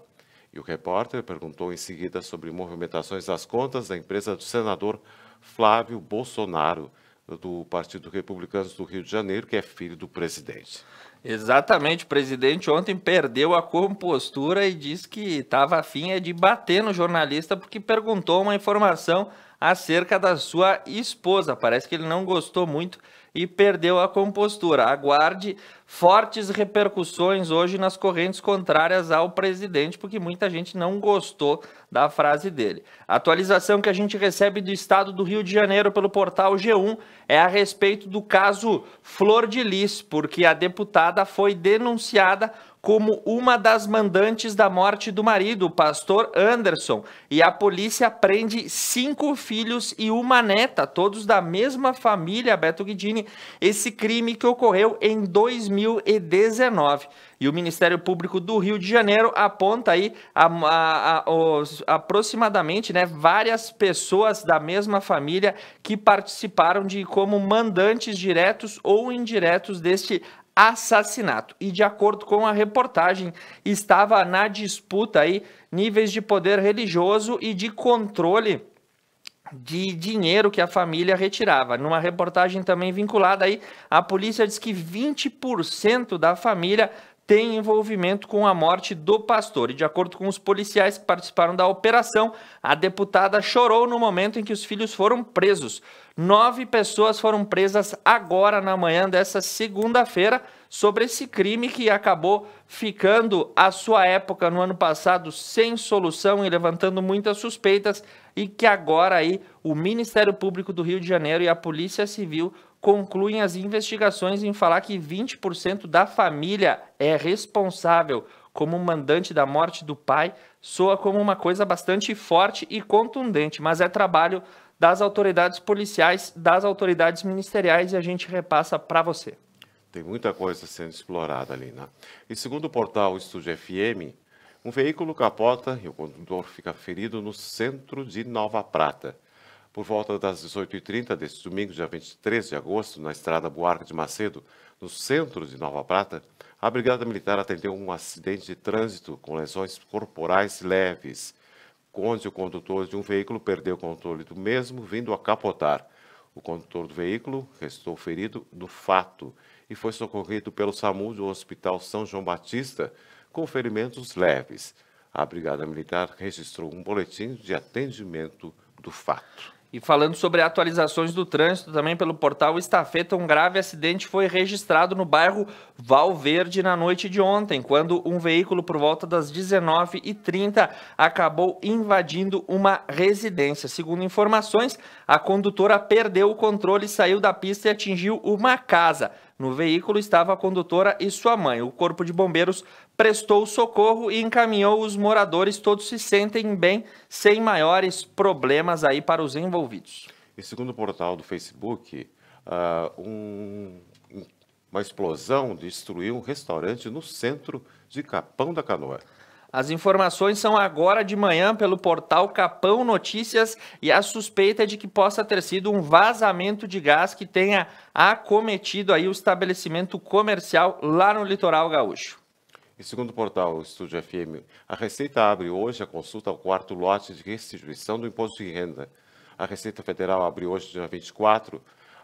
E o repórter perguntou em seguida sobre movimentações das contas da empresa do senador Flávio Bolsonaro, do Partido Republicano do Rio de Janeiro, que é filho do presidente. Exatamente, o presidente ontem perdeu a compostura e disse que estava afim de bater no jornalista porque perguntou uma informação acerca da sua esposa. Parece que ele não gostou muito e perdeu a compostura. Aguarde fortes repercussões hoje nas correntes contrárias ao presidente, porque muita gente não gostou da frase dele. A atualização que a gente recebe do estado do Rio de Janeiro pelo portal G1 é a respeito do caso Flor de Lis, porque a deputada foi denunciada como uma das mandantes da morte do marido, o pastor Anderson, e a polícia prende 5 filhos e uma neta, todos da mesma família, Beto Guidini, esse crime que ocorreu em 2019. E o Ministério Público do Rio de Janeiro aponta aí aproximadamente, várias pessoas da mesma família que participaram como mandantes diretos ou indiretos deste assassinato. E de acordo com a reportagem, estava na disputa aí níveis de poder religioso e de controle de dinheiro que a família retirava. Numa reportagem também vinculada aí, a polícia diz que 20% da família tem envolvimento com a morte do pastor. E de acordo com os policiais que participaram da operação, a deputada chorou no momento em que os filhos foram presos. 9 pessoas foram presas agora na manhã dessa segunda-feira sobre esse crime que acabou ficando à sua época no ano passado sem solução e levantando muitas suspeitas, e que agora aí o Ministério Público do Rio de Janeiro e a Polícia Civil concluem as investigações em falar que 20% da família é responsável como mandante da morte do pai. Soa como uma coisa bastante forte e contundente, mas é trabalho das autoridades policiais, das autoridades ministeriais, e a gente repassa para você. Tem muita coisa sendo explorada ali, né? E segundo o portal Estúdio FM, um veículo capota e o condutor fica ferido no centro de Nova Prata. Por volta das 18h30 deste domingo, dia 23 de agosto, na estrada Buarque de Macedo, no centro de Nova Prata, a Brigada Militar atendeu um acidente de trânsito com lesões corporais leves, onde o condutor de um veículo perdeu o controle do mesmo, vindo a capotar. O condutor do veículo restou ferido no fato e foi socorrido pelo SAMU do Hospital São João Batista com ferimentos leves. A Brigada Militar registrou um boletim de atendimento do fato. E falando sobre atualizações do trânsito, também pelo portal Estafeta, um grave acidente foi registrado no bairro Valverde na noite de ontem, quando um veículo por volta das 19h30 acabou invadindo uma residência. Segundo informações, a condutora perdeu o controle, saiu da pista e atingiu uma casa. No veículo estava a condutora e sua mãe. O Corpo de Bombeiros prestou socorro e encaminhou os moradores. Todos se sentem bem, sem maiores problemas aí para os envolvidos. E segundo o portal do Facebook, uma explosão destruiu um restaurante no centro de Capão da Canoa. As informações são agora de manhã pelo portal Capão Notícias, e a suspeita é de que possa ter sido um vazamento de gás que tenha acometido aí o estabelecimento comercial lá no litoral gaúcho. E segundo o portal Estúdio FM, a Receita abre hoje a consulta ao 4º lote de restituição do imposto de renda. A Receita Federal abre hoje, dia 24,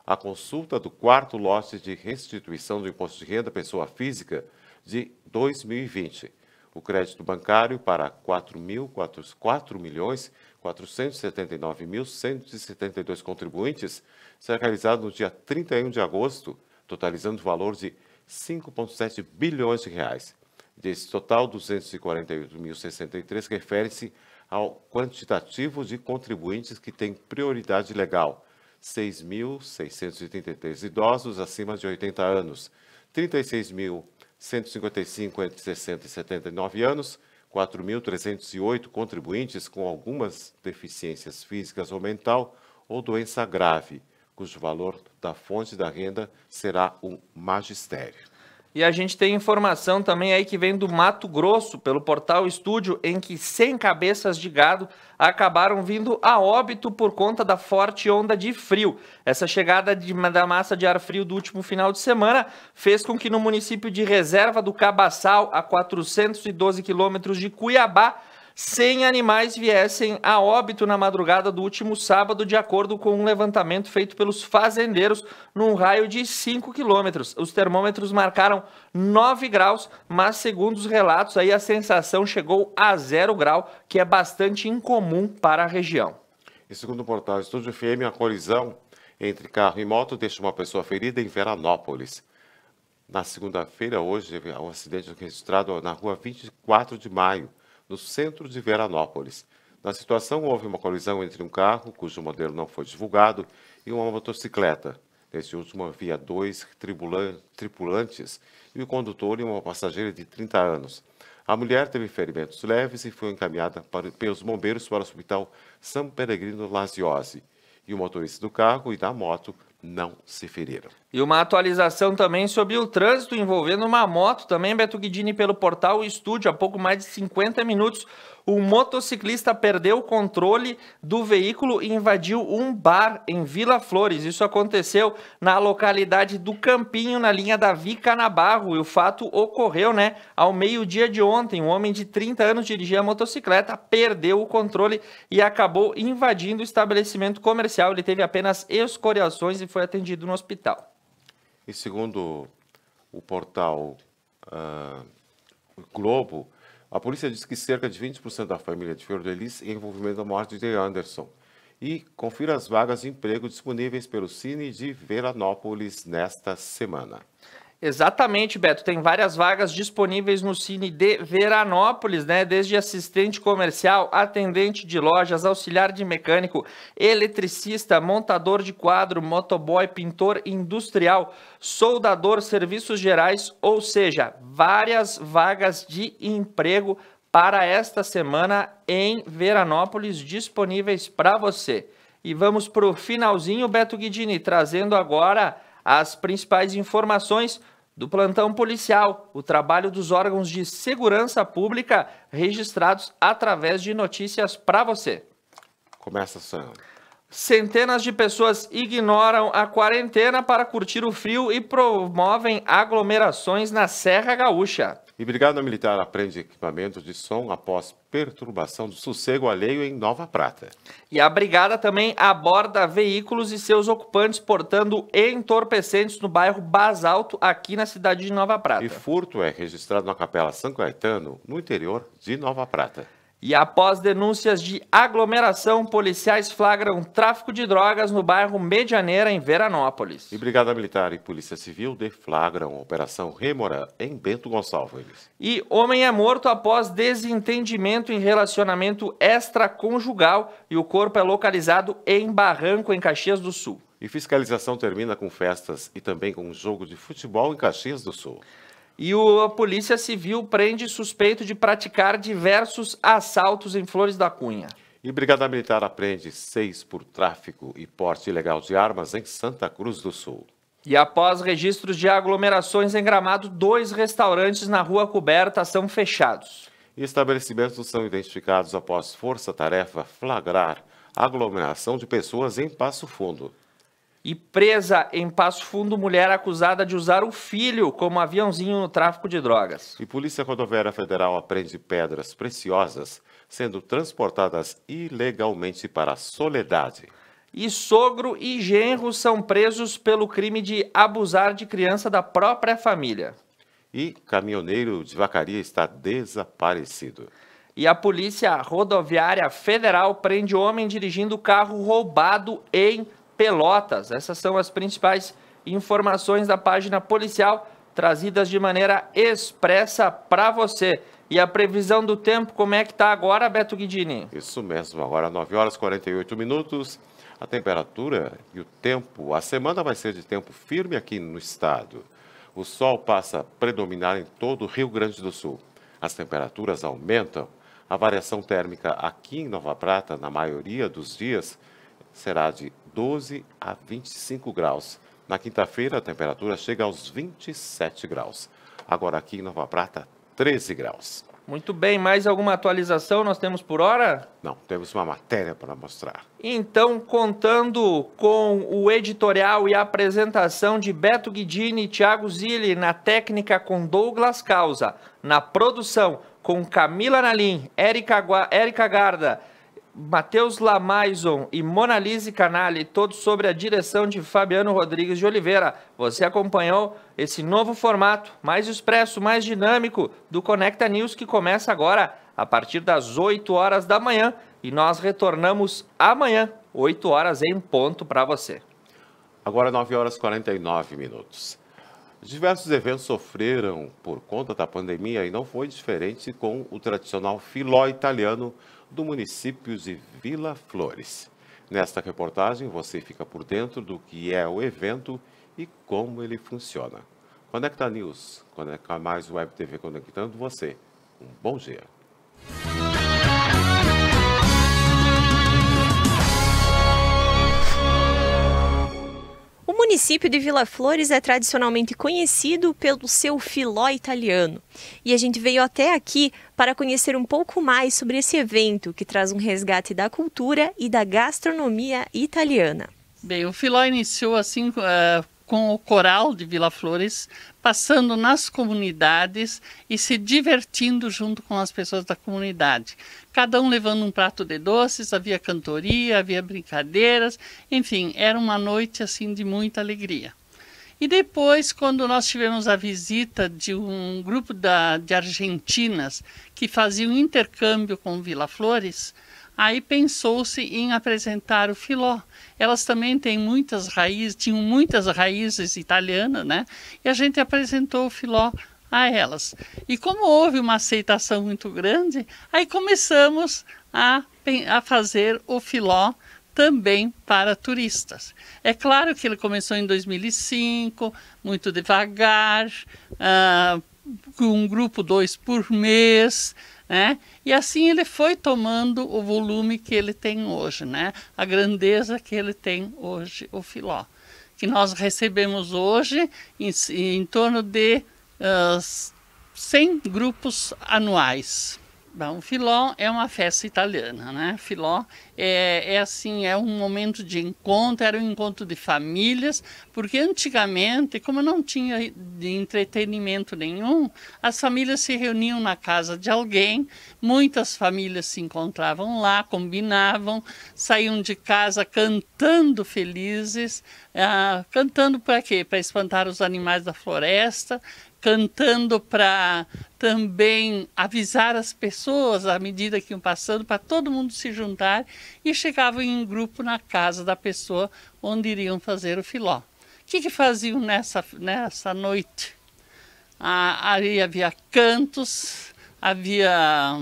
a consulta do 4º lote de restituição do imposto de renda pessoa física de 2020. O crédito bancário para 4.479.172 contribuintes será realizado no dia 31 de agosto, totalizando o valor de 5,7 bilhões de reais. Desse total, 248.063 refere-se ao quantitativo de contribuintes que têm prioridade legal, 6.633 idosos acima de 80 anos, 36.155 entre 60 e 79 anos, 4.308 contribuintes com algumas deficiências físicas ou mental ou doença grave, cujo valor da fonte da renda será um magistério. E a gente tem informação também aí que vem do Mato Grosso, pelo portal Estúdio, em que 100 cabeças de gado acabaram vindo a óbito por conta da forte onda de frio. Essa chegada da massa de ar frio do último final de semana fez com que no município de Reserva do Cabaçal, a 412 quilômetros de Cuiabá, 100 animais viessem a óbito na madrugada do último sábado, de acordo com um levantamento feito pelos fazendeiros num raio de 5 quilômetros. Os termômetros marcaram 9 graus, mas segundo os relatos, aí a sensação chegou a 0 grau, que é bastante incomum para a região. E segundo o portal Estúdio FM, a colisão entre carro e moto deixa uma pessoa ferida em Veranópolis. Na segunda-feira, hoje, um acidente registrado na rua 24 de maio, no centro de Veranópolis. Na situação, houve uma colisão entre um carro, cujo modelo não foi divulgado, e uma motocicleta. Neste último, havia 2 tripulantes e o condutor e uma passageira de 30 anos. A mulher teve ferimentos leves e foi encaminhada pelos bombeiros para o Hospital São Peregrino Laziose. E o motorista do carro e da moto não se feriram. E uma atualização também sobre o trânsito envolvendo uma moto, também, Beto Guidini, pelo portal Estúdio. Há pouco mais de 50 minutos, um motociclista perdeu o controle do veículo e invadiu um bar em Vila Flores. Isso aconteceu na localidade do Campinho, na linha da Vica Nabarro. E o fato ocorreu, ao meio-dia de ontem. Um homem de 30 anos dirigia a motocicleta, perdeu o controle e acabou invadindo o estabelecimento comercial. Ele teve apenas escoriações e foi atendido no hospital. E segundo o portal Globo, a polícia diz que cerca de 20% da família de Flor de Lis em envolvimento da morte de Anderson. E confira as vagas de emprego disponíveis pelo Cine de Veranópolis nesta semana. Exatamente, Beto. Tem várias vagas disponíveis no Cine de Veranópolis, desde assistente comercial, atendente de lojas, auxiliar de mecânico, eletricista, montador de quadro, motoboy, pintor industrial, soldador, serviços gerais, ou seja, várias vagas de emprego para esta semana em Veranópolis disponíveis para você. E vamos para o finalzinho, Beto Guidini, trazendo agora as principais informações do plantão policial, o trabalho dos órgãos de segurança pública registrados através de notícias para você. Começa, Sam. Centenas de pessoas ignoram a quarentena para curtir o frio e promovem aglomerações na Serra Gaúcha. E Brigada Militar aprende equipamento de som após perturbação do sossego alheio em Nova Prata. E a Brigada também aborda veículos e seus ocupantes portando entorpecentes no bairro Basalto, aqui na cidade de Nova Prata. E furto é registrado na Capela São Caetano, no interior de Nova Prata. E após denúncias de aglomeração, policiais flagram tráfico de drogas no bairro Medianeira, em Veranópolis. E Brigada Militar e Polícia Civil deflagram a Operação Rêmora, em Bento Gonçalves. E homem é morto após desentendimento em relacionamento extraconjugal e o corpo é localizado em Barranco, em Caxias do Sul. E fiscalização termina com festas e também com um jogo de futebol em Caxias do Sul. E a Polícia Civil prende suspeito de praticar diversos assaltos em Flores da Cunha. E Brigada Militar apreende 6 por tráfico e porte ilegal de armas em Santa Cruz do Sul. E após registros de aglomerações em Gramado, 2 restaurantes na Rua Coberta são fechados. E estabelecimentos são identificados após força-tarefa flagrar aglomeração de pessoas em Passo Fundo. E presa em Passo Fundo, mulher acusada de usar o filho como aviãozinho no tráfico de drogas. E Polícia Rodoviária Federal apreende pedras preciosas sendo transportadas ilegalmente para a Soledade. E sogro e genro são presos pelo crime de abusar de criança da própria família. E caminhoneiro de Vacaria está desaparecido. E a Polícia Rodoviária Federal prende homem dirigindo carro roubado em Pelotas. Essas são as principais informações da página policial, trazidas de maneira expressa para você. E a previsão do tempo, como é que está agora, Beto Guidini? Isso mesmo, agora 9 horas e 48 minutos. A temperatura e o tempo, a semana vai ser de tempo firme aqui no estado. O sol passa a predominar em todo o Rio Grande do Sul. As temperaturas aumentam. A variação térmica aqui em Nova Prata, na maioria dos dias, será de 12 a 25 graus. Na quinta-feira, a temperatura chega aos 27 graus. Agora aqui em Nova Prata, 13 graus. Muito bem, mais alguma atualização nós temos por hora? Não, temos uma matéria para mostrar. Então, contando com o editorial e a apresentação de Beto Guidini e Thiago Zilli, na técnica com Douglas Causa, na produção com Camila Nalim, Érica Garda, Matheus Lamaison e Monalise Canali, todos sobre a direção de Fabiano Rodrigues de Oliveira. Você acompanhou esse novo formato, mais expresso, mais dinâmico, do Conecta News, que começa agora, a partir das 8 horas da manhã, e nós retornamos amanhã, 8 horas em ponto para você. Agora 9 horas e 49 minutos. Diversos eventos sofreram por conta da pandemia e não foi diferente com o tradicional filó italiano do município de Vila Flores. Nesta reportagem você fica por dentro do que é o evento e como ele funciona. Conecta News, Conecta Mais Web TV conectando você. Um bom dia. O município de Vila Flores é tradicionalmente conhecido pelo seu filó italiano. E a gente veio até aqui para conhecer um pouco mais sobre esse evento, que traz um resgate da cultura e da gastronomia italiana. Bem, o filó iniciou assim com o coral de Vila Flores, passando nas comunidades e se divertindo junto com as pessoas da comunidade. Cada um levando um prato de doces, havia cantoria, havia brincadeiras, enfim, era uma noite assim de muita alegria. E depois, quando nós tivemos a visita de um grupo de argentinas que faziam intercâmbio com Vila Flores, aí pensou-se em apresentar o filó. Elas também têm muitas raízes, tinham muitas raízes italianas, né? E a gente apresentou o filó a elas. E como houve uma aceitação muito grande, aí começamos a fazer o filó também para turistas. É claro que ele começou em 2005, muito devagar, com um grupo 2 por mês, né? E assim ele foi tomando o volume que ele tem hoje, né? A grandeza que ele tem hoje, o filó. Que nós recebemos hoje em torno de 100 grupos anuais. Bom, o filó é uma festa italiana, né? Filó é um momento de encontro, era um encontro de famílias, porque antigamente, como não tinha de entretenimento nenhum, as famílias se reuniam na casa de alguém, muitas famílias se encontravam lá, combinavam, saíam de casa cantando felizes, cantando para quê? Para espantar os animais da floresta, cantando para também avisar as pessoas à medida que iam passando, para todo mundo se juntar, e chegavam em grupo na casa da pessoa onde iriam fazer o filó. O que faziam nessa noite? Ali havia cantos, havia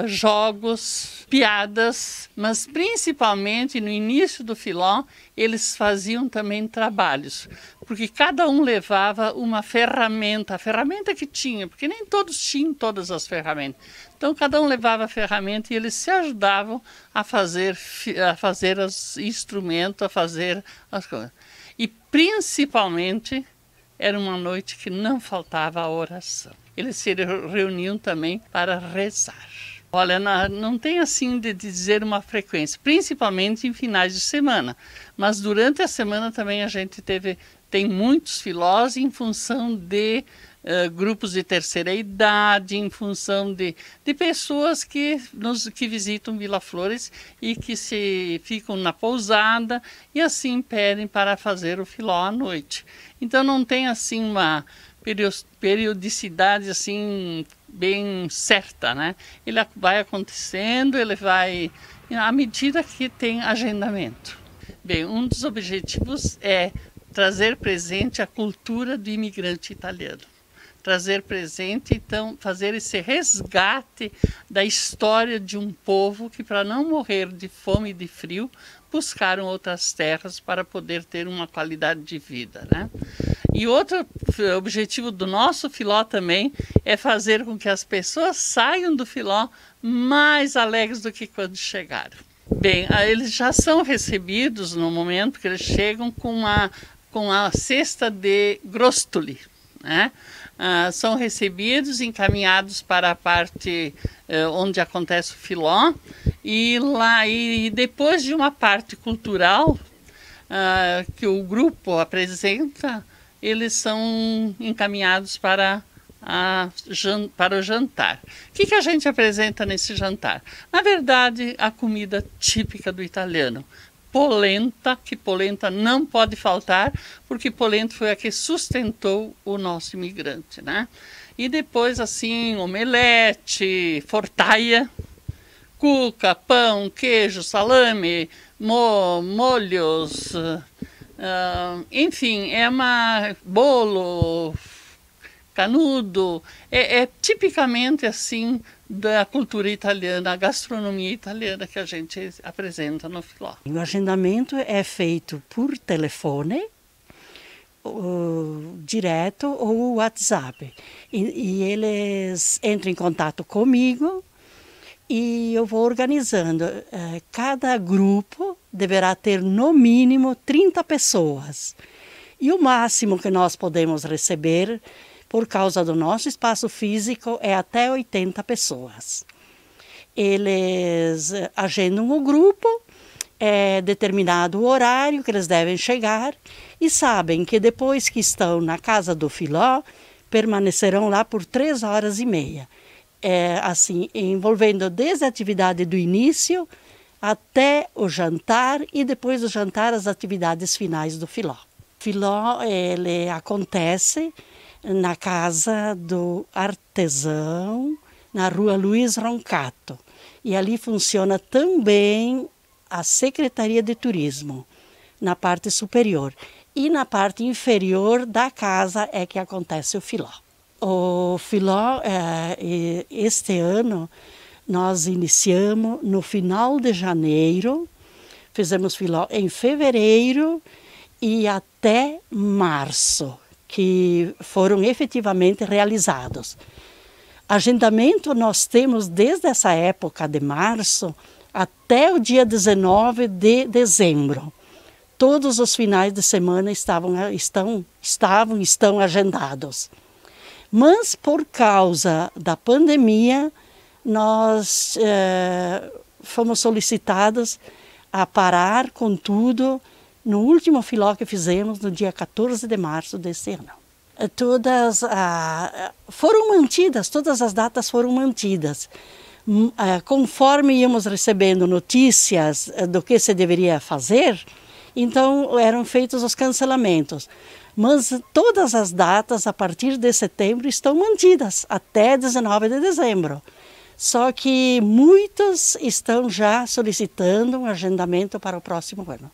jogos, piadas, mas principalmente no início do filó eles faziam também trabalhos, porque cada um levava uma ferramenta, a ferramenta que tinha, porque nem todos tinham todas as ferramentas. Então cada um levava a ferramenta e eles se ajudavam a fazer os instrumentos, a fazer as coisas. E principalmente era uma noite que não faltava a oração. Eles se reuniam também para rezar. Olha, não tem assim de dizer uma frequência, principalmente em finais de semana. Mas durante a semana também a gente tem muitos filós em função de grupos de terceira idade, em função de pessoas que visitam Vila Flores e que ficam na pousada e assim pedem para fazer o filó à noite. Então não tem assim uma periodicidade assim bem certa, né? Ele vai acontecendo, ele vai à medida que tem agendamento. Bem, um dos objetivos é trazer presente a cultura do imigrante italiano. Trazer presente, então, fazer esse resgate da história de um povo que, para não morrer de fome e de frio, buscaram outras terras para poder ter uma qualidade de vida, né? E outro objetivo do nosso filó também é fazer com que as pessoas saiam do filó mais alegres do que quando chegaram. Bem, eles já são recebidos no momento que eles chegam com a cesta de grostoli, né? são recebidos, encaminhados para a parte onde acontece o filó, e depois de uma parte cultural que o grupo apresenta, eles são encaminhados para o jantar. O que a gente apresenta nesse jantar? Na verdade, a comida típica do italiano. Polenta, que polenta não pode faltar, porque polenta foi a que sustentou o nosso imigrante, né? E depois, assim, omelete, fortaia, cuca, pão, queijo, salame, molhos, enfim, bolo, canudo, é tipicamente assim da cultura italiana, a gastronomia italiana que a gente apresenta no filó. O agendamento é feito por telefone, direto ou WhatsApp. E eles entram em contato comigo e eu vou organizando. Cada grupo deverá ter no mínimo 30 pessoas. E o máximo que nós podemos receber, por causa do nosso espaço físico, é até 80 pessoas. Eles agendam o grupo, é determinado o horário que eles devem chegar e sabem que depois que estão na casa do filó, permanecerão lá por 3 horas e meia. Assim, envolvendo desde a atividade do início até o jantar e depois do jantar as atividades finais do filó. O filó ele acontece na casa do artesão, na rua Luiz Roncato. E ali funciona também a Secretaria de Turismo, na parte superior. E na parte inferior da casa é que acontece o filó. O filó, este ano, nós iniciamos no final de janeiro, fizemos filó em fevereiro e até março, que foram efetivamente realizados. Agendamento nós temos desde essa época de março até o dia 19 de dezembro. Todos os finais de semana estão agendados. Mas por causa da pandemia, nós fomos solicitados a parar com tudo no último filó que fizemos no dia 14 de março deste ano. Todas as datas foram mantidas. Conforme íamos recebendo notícias do que se deveria fazer, então eram feitos os cancelamentos. Mas todas as datas a partir de setembro estão mantidas até 19 de dezembro. Só que muitos estão já solicitando um agendamento para o próximo ano.